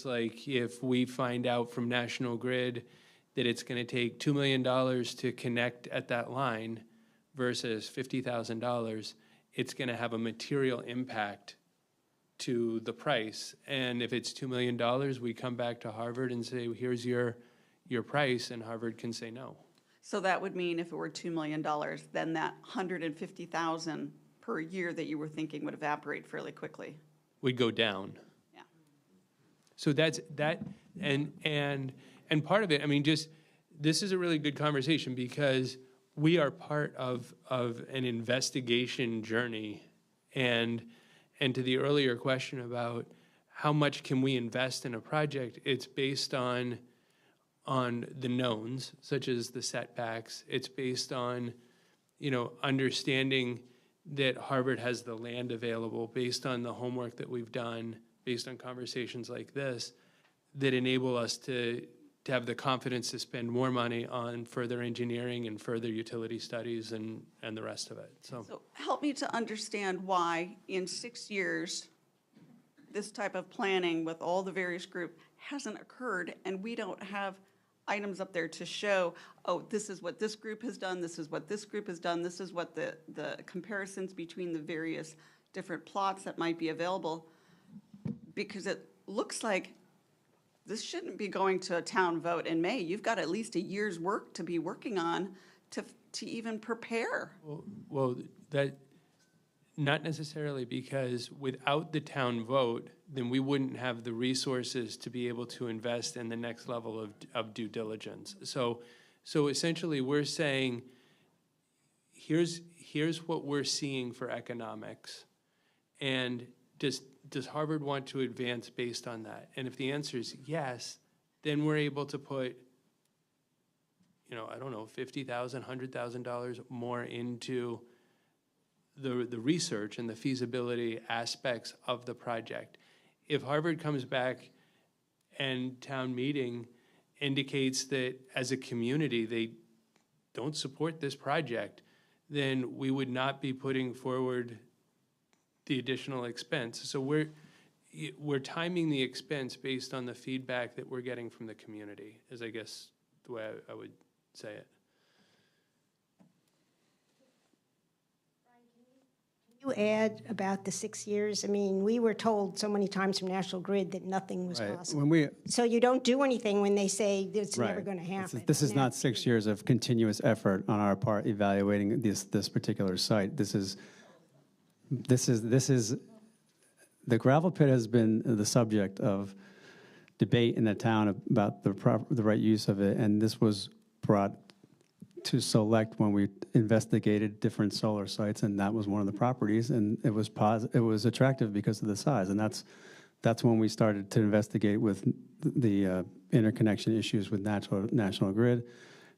like if we find out from National Grid that it's going to take $2 million to connect at that line versus $50,000, it's going to have a material impact to the price. And if it's $2 million, we come back to Harvard and say, here's your price, and Harvard can say no. So that would mean if it were $2 million, then that $150,000 per year that you were thinking would evaporate fairly quickly. Would go down. Yeah. So that's that, and part of it, I mean, just, this is a really good conversation because we are part of an investigation journey. And to the earlier question about how much can we invest in a project, it's based on the knowns, such as the setbacks. It's based on, understanding that Harvard has the land available, based on the homework that we've done, based on conversations like this, that enable us to have the confidence to spend more money on further engineering and further utility studies and the rest of it. So Help me to understand why in 6 years, this type of planning with all the various group hasn't occurred, and we don't have items up there to show, oh, this is what this group has done, this is what this group has done, this is what the comparisons between the various different plots that might be available, because it looks like this shouldn't be going to a town vote in May. You've got at least a year's work to be working on to even prepare. Well, that, not necessarily, because without the town vote, then we wouldn't have the resources to be able to invest in the next level of due diligence. So essentially, we're saying, here's what we're seeing for economics, and does Harvard want to advance based on that? And if the answer is yes, then we're able to put, I don't know, $50,000, $100,000 more into the research and the feasibility aspects of the project. If Harvard comes back and town meeting indicates that as a community they don't support this project, then we would not be putting forward the additional expense. So we're timing the expense based on the feedback that we're getting from the community, is I guess the way I would say it. You add about the 6 years. I mean, we were told so many times from National Grid that nothing was Right. possible. So you don't do anything when they say it's never going to happen. This is not 6 years of continuous effort on our part evaluating this particular site. This is the gravel pit has been the subject of debate in the town about the right use of it, and this was brought to select when we investigated different solar sites, and that was one of the properties, and it was attractive because of the size, and that's when we started to investigate with the interconnection issues with National Grid.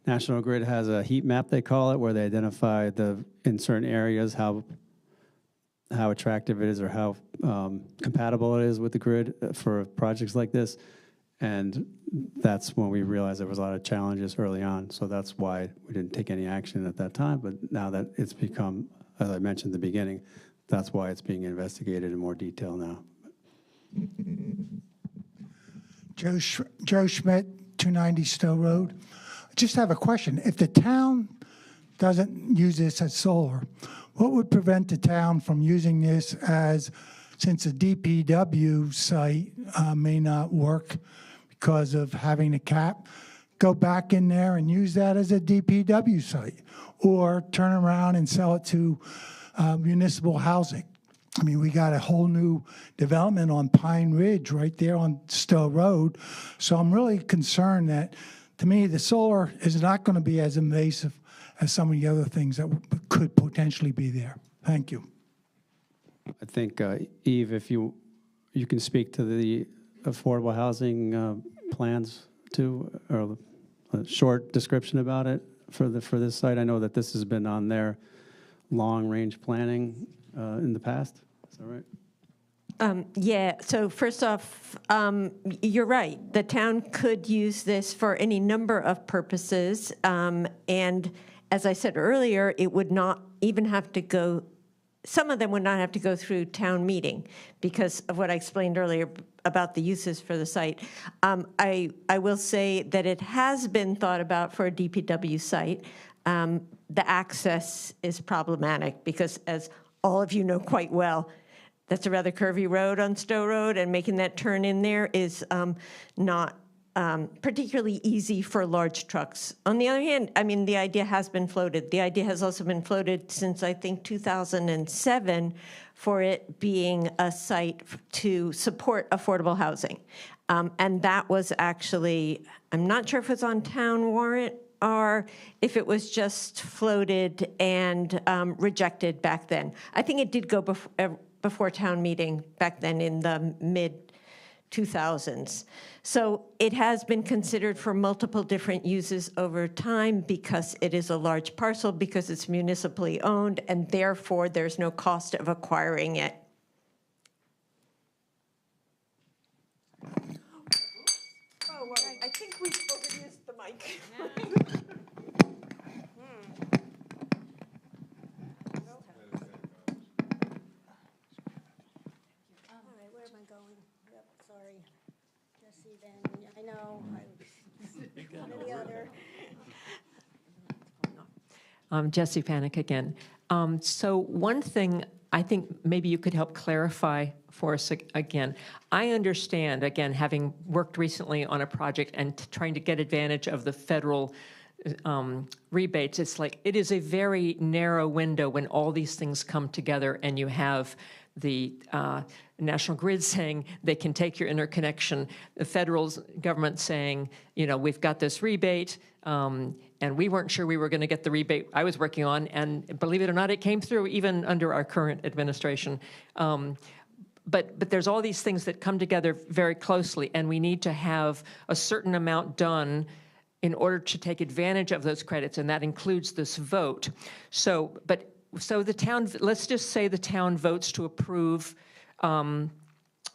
National Grid has a heat map, they call it, where they identify in certain areas how attractive it is or how compatible it is with the grid for projects like this. And that's when we realized there was a lot of challenges early on. So that's why we didn't take any action at that time. But now that it's become, as I mentioned at the beginning, that's why it's being investigated in more detail now. Joe Schmidt, 290 Stowe Road. I just have a question. If the town doesn't use this as solar, what would prevent the town from using this as, since a DPW site may not work because of having a cap, go back in there and use that as a DPW site, or turn around and sell it to municipal housing? I mean, we got a whole new development on Pine Ridge right there on Stowe Road. So I'm really concerned that, to me, the solar is not going to be as invasive as some of the other things that could potentially be there. Thank you. I think, Eve, if you can speak to the affordable housing plans too, or a short description about it for this site. I know that this has been on their long-range planning in the past. Is that right? Yeah, so first off, you're right. The town could use this for any number of purposes. And as I said earlier, it would not even have to go, some of them would not have to go through town meeting because of what I explained earlier about the uses for the site. I will say that it has been thought about for a DPW site. The access is problematic because, as all of you know quite well, that's a rather curvy road on Stowe Road, and making that turn in there is not particularly easy for large trucks. On the other hand, I mean, the idea has been floated. The idea has also been floated since, I think, 2007 for it being a site to support affordable housing. And that was actually, I'm not sure if it's on town warrant or if it was just floated and rejected back then. I think it did go before town meeting back then in the mid-2000s. So it has been considered for multiple different uses over time because it is a large parcel, because it's municipally owned, and therefore there's no cost of acquiring it. Oh, I think we've overused the mic. Where am I going? Yep, sorry. Jesse, then, I know, one or the other. Jesse Panic again. So one thing I think maybe you could help clarify for us again. I understand, again, having worked recently on a project and trying to get advantage of the federal rebates, it's like it is a very narrow window when all these things come together and you have the National Grid saying they can take your interconnection, the federal government saying, you know, we've got this rebate, and we weren't sure we were going to get the rebate I was working on, and believe it or not, it came through even under our current administration. But there's all these things that come together very closely, and we need to have a certain amount done in order to take advantage of those credits, and that includes this vote. So the town, let's just say the town votes to approve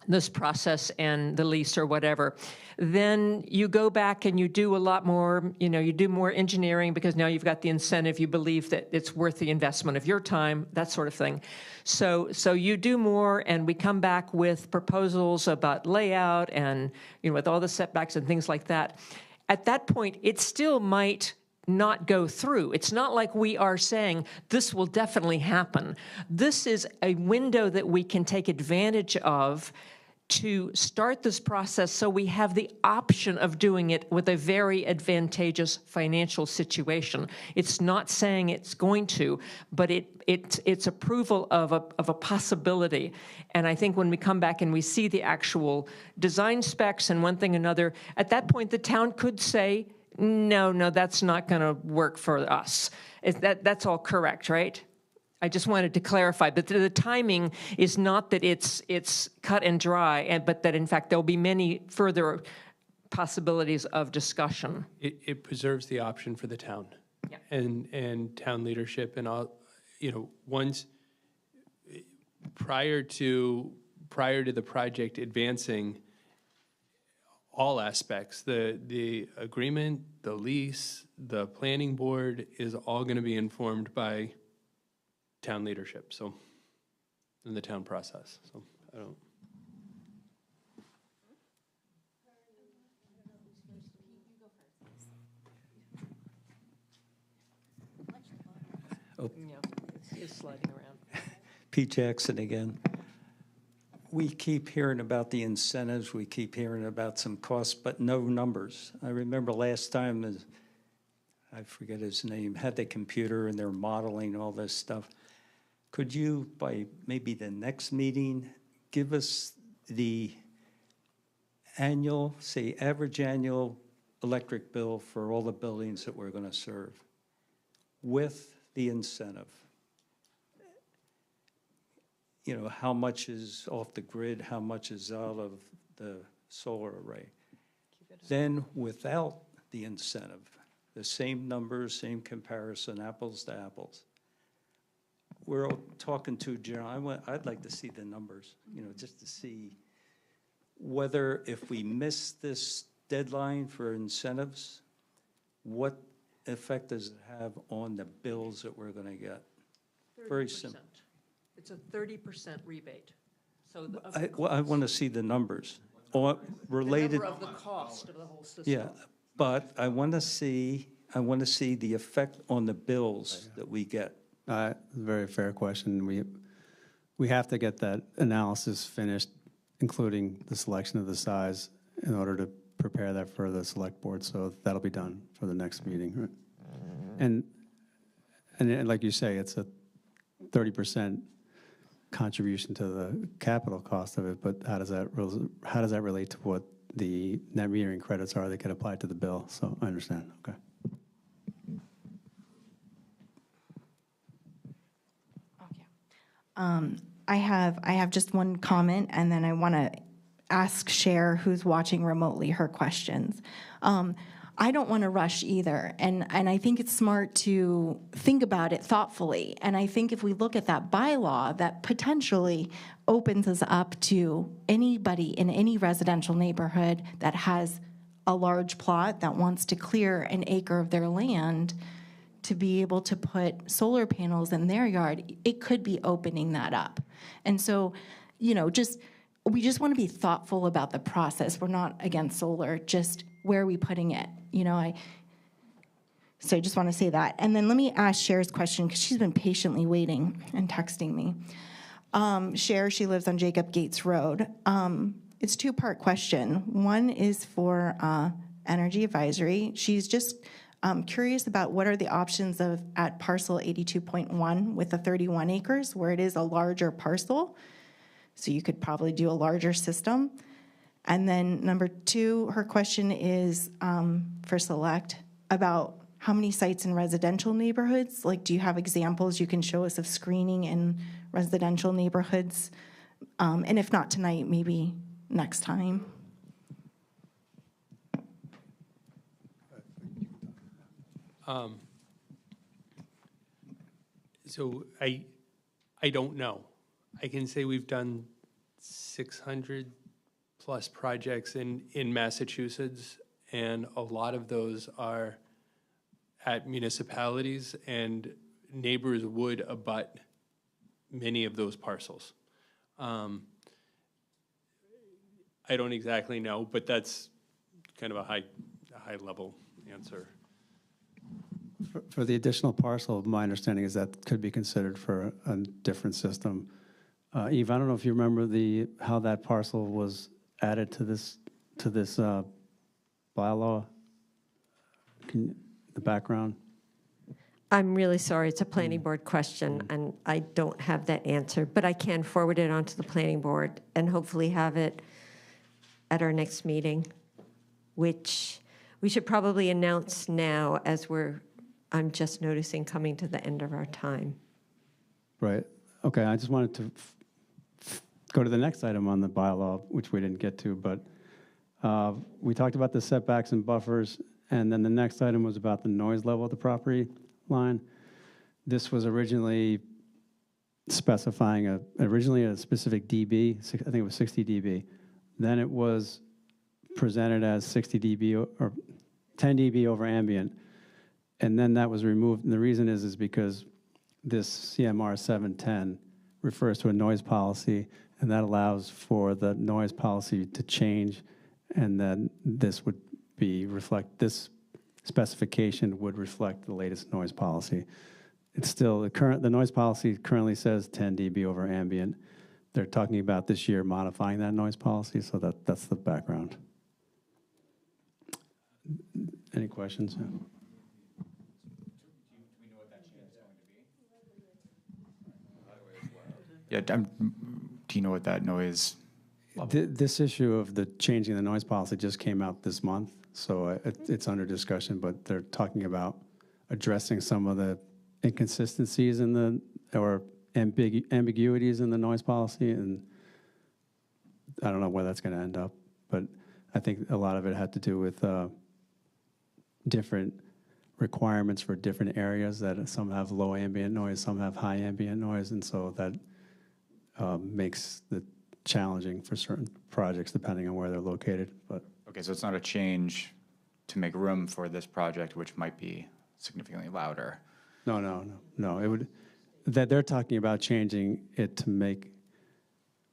this process and the lease or whatever. Then you go back and you do a lot more, you know, you do more engineering because now you've got the incentive, you believe that it's worth the investment of your time, that sort of thing. So you do more, and we come back with proposals about layout and, you know, with all the setbacks and things like that. At that point, it still might not go through. It's not like we are saying this will definitely happen. This is a window that we can take advantage of to start this process so we have the option of doing it with a very advantageous financial situation. It's not saying it's going to, but it's approval of a possibility. And I think when we come back and we see the actual design specs and one thing another, at that point the town could say, no, that's not going to work for us. That's all correct, right? I just wanted to clarify, but the timing is not that it's cut and dry, but that in fact there'll be many further possibilities of discussion. It preserves the option for the town, yeah, and town leadership, and all, you know, once prior to the project advancing. All aspects, the agreement, the lease, the planning board is all going to be informed by town leadership, so, in the town process. So I don't. Oh. Yeah, it's sliding around. Pete Jackson again. We keep hearing about the incentives, we keep hearing about some costs, but no numbers. I remember last time, I forget his name, had the computer and they're modeling all this stuff. Could you, by maybe the next meeting, give us the annual, say average annual electric bill for all the buildings that we're going to serve with the incentive? You know, how much is off the grid, how much is out of the solar array. Then without the incentive, the same numbers, same comparison, apples to apples. We're all talking to John, I'd like to see the numbers, you know, just to see whether if we miss this deadline for incentives, what effect does it have on the bills that we're going to get? 30%. Very simple. It's a 30% rebate. So I want to see the numbers or related. The number of the cost of the whole system. Yeah, but I want to see the effect on the bills that we get. Very fair question. We have to get that analysis finished, including the selection of the size, in order to prepare that for the select board, so that'll be done for the next meeting. Right? And like you say, it's a 30% contribution to the capital cost of it, but how does that relate to what the net metering credits are that get applied to the bill? So I understand, okay. I have just one comment, and then I want to ask Cher, who's watching remotely, her questions. I don't want to rush either, and I think it's smart to think about it thoughtfully. And I think if we look at that bylaw, that potentially opens us up to anybody in any residential neighborhood that has a large plot that wants to clear an acre of their land to be able to put solar panels in their yard. It could be opening that up. And so, we just want to be thoughtful about the process. We're not against solar, just where are we putting it? So I just want to say that. And then let me ask Cher's question, because she's been patiently waiting and texting me. Cher, she lives on Jacob Gates Road. It's a two-part question. One is for Energy Advisory. She's just curious about what are the options at parcel 82.1 with the 31 acres, where it is a larger parcel. So you could probably do a larger system. And then number two, her question is for Select about how many sites in residential neighborhoods. Like, do you have examples you can show us of screening in residential neighborhoods? And if not tonight, maybe next time. So I don't know. I can say we've done 600 plus projects in Massachusetts, and a lot of those are at municipalities, and neighbors would abut many of those parcels. I don't exactly know, but that's kind of a high level answer. For the additional parcel, my understanding is that could be considered for a different system. Eve, I don't know if you remember how that parcel was added to this bylaw. The background. I'm really sorry. It's a planning board question, and I don't have that answer, but I can forward it onto the planning board and hopefully have it at our next meeting, which we should probably announce now as I'm just noticing coming to the end of our time. Right. Okay, I just wanted to go to the next item on the bylaw, which we didn't get to, but we talked about the setbacks and buffers, and then the next item was about the noise level of the property line. This was originally specifying originally a specific dB, I think it was 60 dB. Then it was presented as 60 dB or 10 dB over ambient. And then that was removed. And the reason is because this CMR 710 refers to a noise policy, and that allows for the noise policy to change, and then this specification would reflect the latest noise policy. It's still the noise policy currently says 10 dB over ambient. They're talking about this year modifying that noise policy, so that's the background. Any questions? Yeah, do you know what that noise? This issue of the changing the noise policy just came out this month, so it's under discussion, but they're talking about addressing some of the inconsistencies or ambiguities in the noise policy, and I don't know where that's going to end up, but I think a lot of it had to do with different requirements for different areas, that some have low ambient noise, some have high ambient noise, and so that makes it challenging for certain projects depending on where they're located. But Okay, so it's not a change to make room for this project, which might be significantly louder. No. It would that they're talking about changing it to make.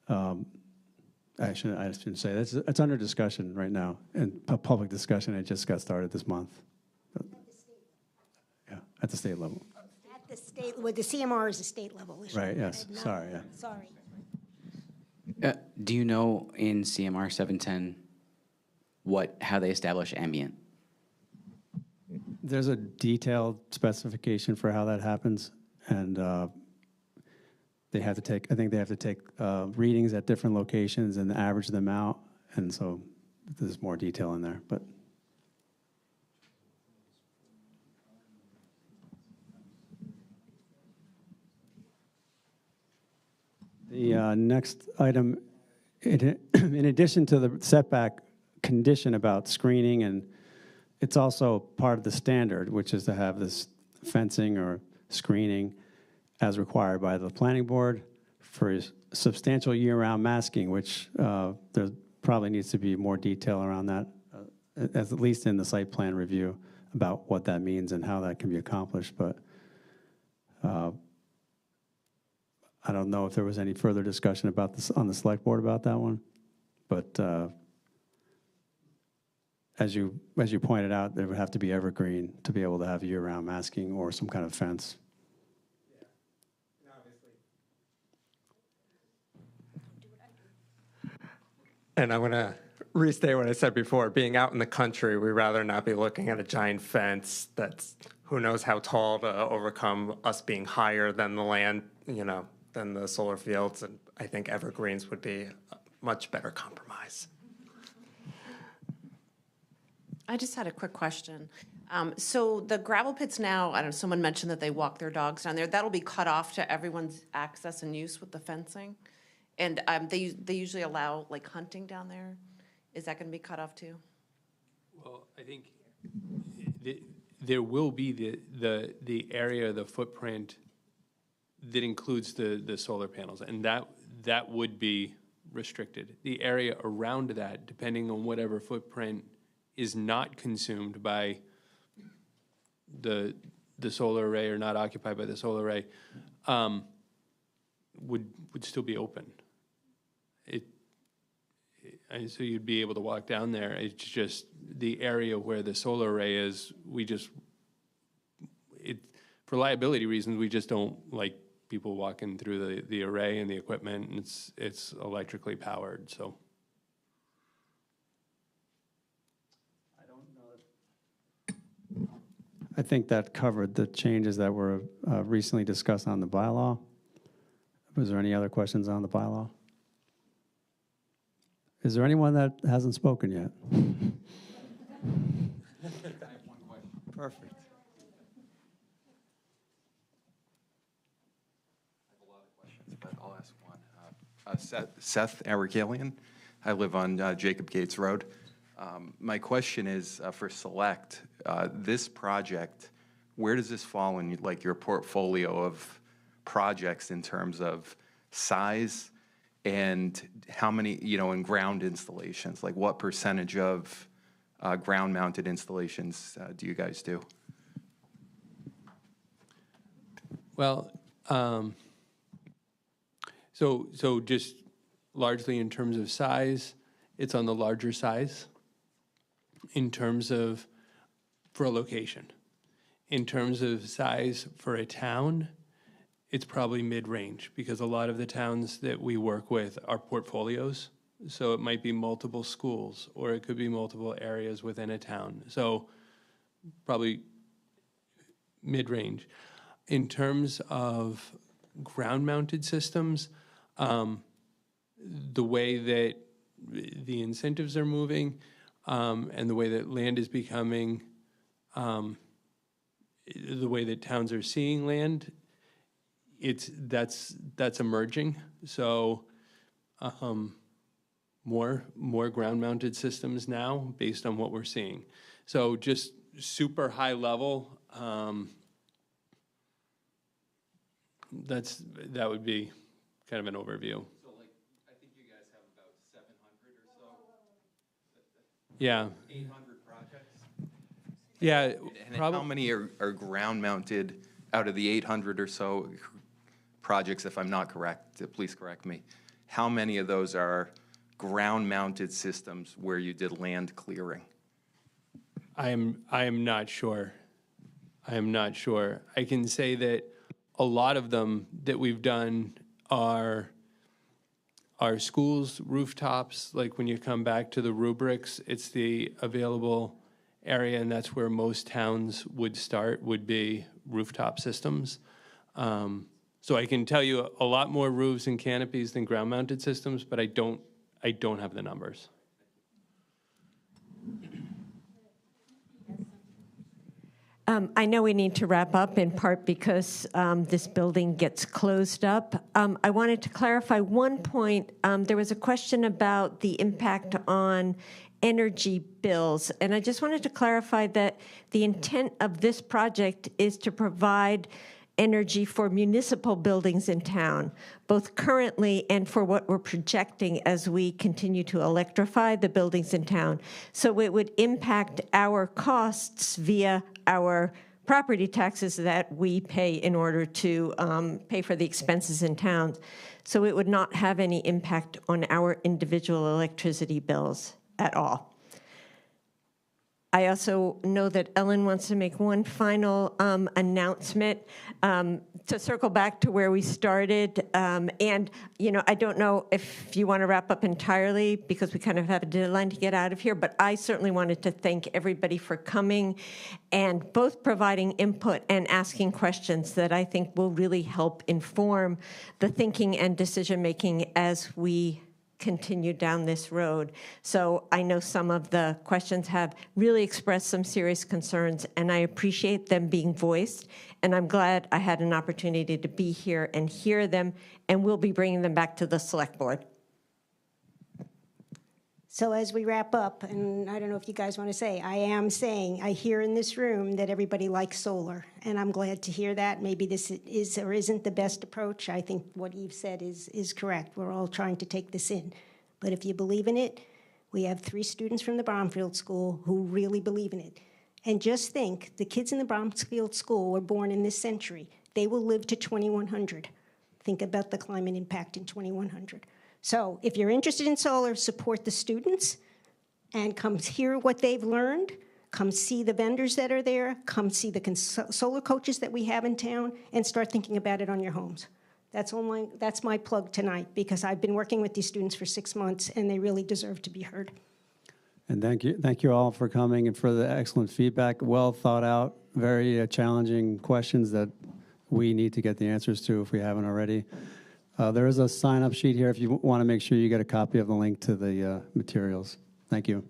I shouldn't say that. It's under discussion right now, and public discussion. It just got started this month. Yeah, at the state level. At the state, well, the CMR is a state level issue. Right. Yes. Sorry. Yeah. Sorry. Do you know in CMR 710 how they establish ambient? There's a detailed specification for how that happens, and they have to take, I think they have to take readings at different locations and average them out, and so there's more detail in there, but. The next item, in addition to the setback condition about screening, and it's also part of the standard, which is to have this fencing or screening as required by the planning board for substantial year-round masking, which there probably needs to be more detail around that, at least in the site plan review, about what that means and how that can be accomplished. But I don't know if there was any further discussion about this on the select board about that one, but as you pointed out, there would have to be evergreen to be able to have year-round masking or some kind of fence. And I'm going to restate what I said before. Being out in the country, we'd rather not be looking at a giant fence that's who knows how tall to overcome us being higher than the land, than the solar fields. And I think evergreens would be a much better compromise. I just had a quick question. So the gravel pits now, I don't know, someone mentioned that they walk their dogs down there. That'll be cut off to everyone's access and use with the fencing? And they usually allow like hunting down there. Is that going to be cut off too? Well, I think there will be the area, the footprint that includes the solar panels, and that would be restricted. The area around that, depending on whatever footprint is not consumed by the solar array or not occupied by the solar array, would still be open. And so you'd be able to walk down there. It's just the area where the solar array is, for liability reasons, we just don't like people walking through the array and the equipment, and it's electrically powered, so. I think that covered the changes that were recently discussed on the bylaw. Was there any other questions on the bylaw? Is there anyone that hasn't spoken yet? Perfect. But I'll ask one. Seth Arigalian. I live on Jacob Gates Road. My question is for Select. This project, where does this fall in like your portfolio of projects in terms of size and how many, in ground installations? Like what percentage of ground-mounted installations do you guys do? Well, so just largely in terms of size, it's on the larger size. In terms of for a location, in terms of size for a town, it's probably mid-range because a lot of the towns that we work with are portfolios. So it might be multiple schools or it could be multiple areas within a town. So probably mid-range. In terms of ground-mounted systems, the way that the incentives are moving and the way that land is becoming, the way that towns are seeing land, that's emerging. So more ground-mounted systems now based on what we're seeing. So just super high level, that would be kind of an overview. So like, I think you guys have about 700 or so. Yeah. 800 projects. Yeah. And how many are ground-mounted out of the 800 or so projects? If I'm not correct, please correct me. How many of those are ground-mounted systems where you did land clearing? I am not sure. I am not sure. I can say that a lot of them that we've done are our schools' rooftops, like when you come back to the rubrics, it's the available area, and that's where most towns would start, would be rooftop systems. So I can tell you a lot more roofs and canopies than ground-mounted systems, but I don't have the numbers. I know we need to wrap up in part because this building gets closed up. I wanted to clarify one point. There was a question about the impact on energy bills, and I just wanted to clarify that the intent of this project is to provide energy for municipal buildings in town, both currently and for what we're projecting as we continue to electrify the buildings in town. So it would impact our costs via our property taxes that we pay in order to pay for the expenses in town. So it would not have any impact on our individual electricity bills at all. I also know that Ellen wants to make one final announcement to circle back to where we started. And, you know, I don't know if you want to wrap up entirely because we kind of have a deadline to get out of here, but I certainly wanted to thank everybody for coming and both providing input and asking questions that I think will really help inform the thinking and decision-making as we continue down this road. So I know some of the questions have really expressed some serious concerns, and I appreciate them being voiced, and I'm glad I had an opportunity to be here and hear them, and we'll be bringing them back to the select board. So as we wrap up, and I don't know if you guys want to say, I am saying, I hear in this room that everybody likes solar, and I'm glad to hear that. Maybe this is or isn't the best approach. I think what Eve said is correct. We're all trying to take this in. But if you believe in it, we have 3 students from the Bromfield School who really believe in it. And just think, the kids in the Bromfield School were born in this century. They will live to 2100. Think about the climate impact in 2100. So if you're interested in solar, support the students and come hear what they've learned. Come see the vendors that are there. Come see the solar coaches that we have in town and start thinking about it on your homes. That's my plug tonight because I've been working with these students for 6 months and they really deserve to be heard. And thank you all for coming and for the excellent feedback. Well thought out, very challenging questions that we need to get the answers to if we haven't already. There is a sign-up sheet here if you want to make sure you get a copy of the link to the materials. Thank you.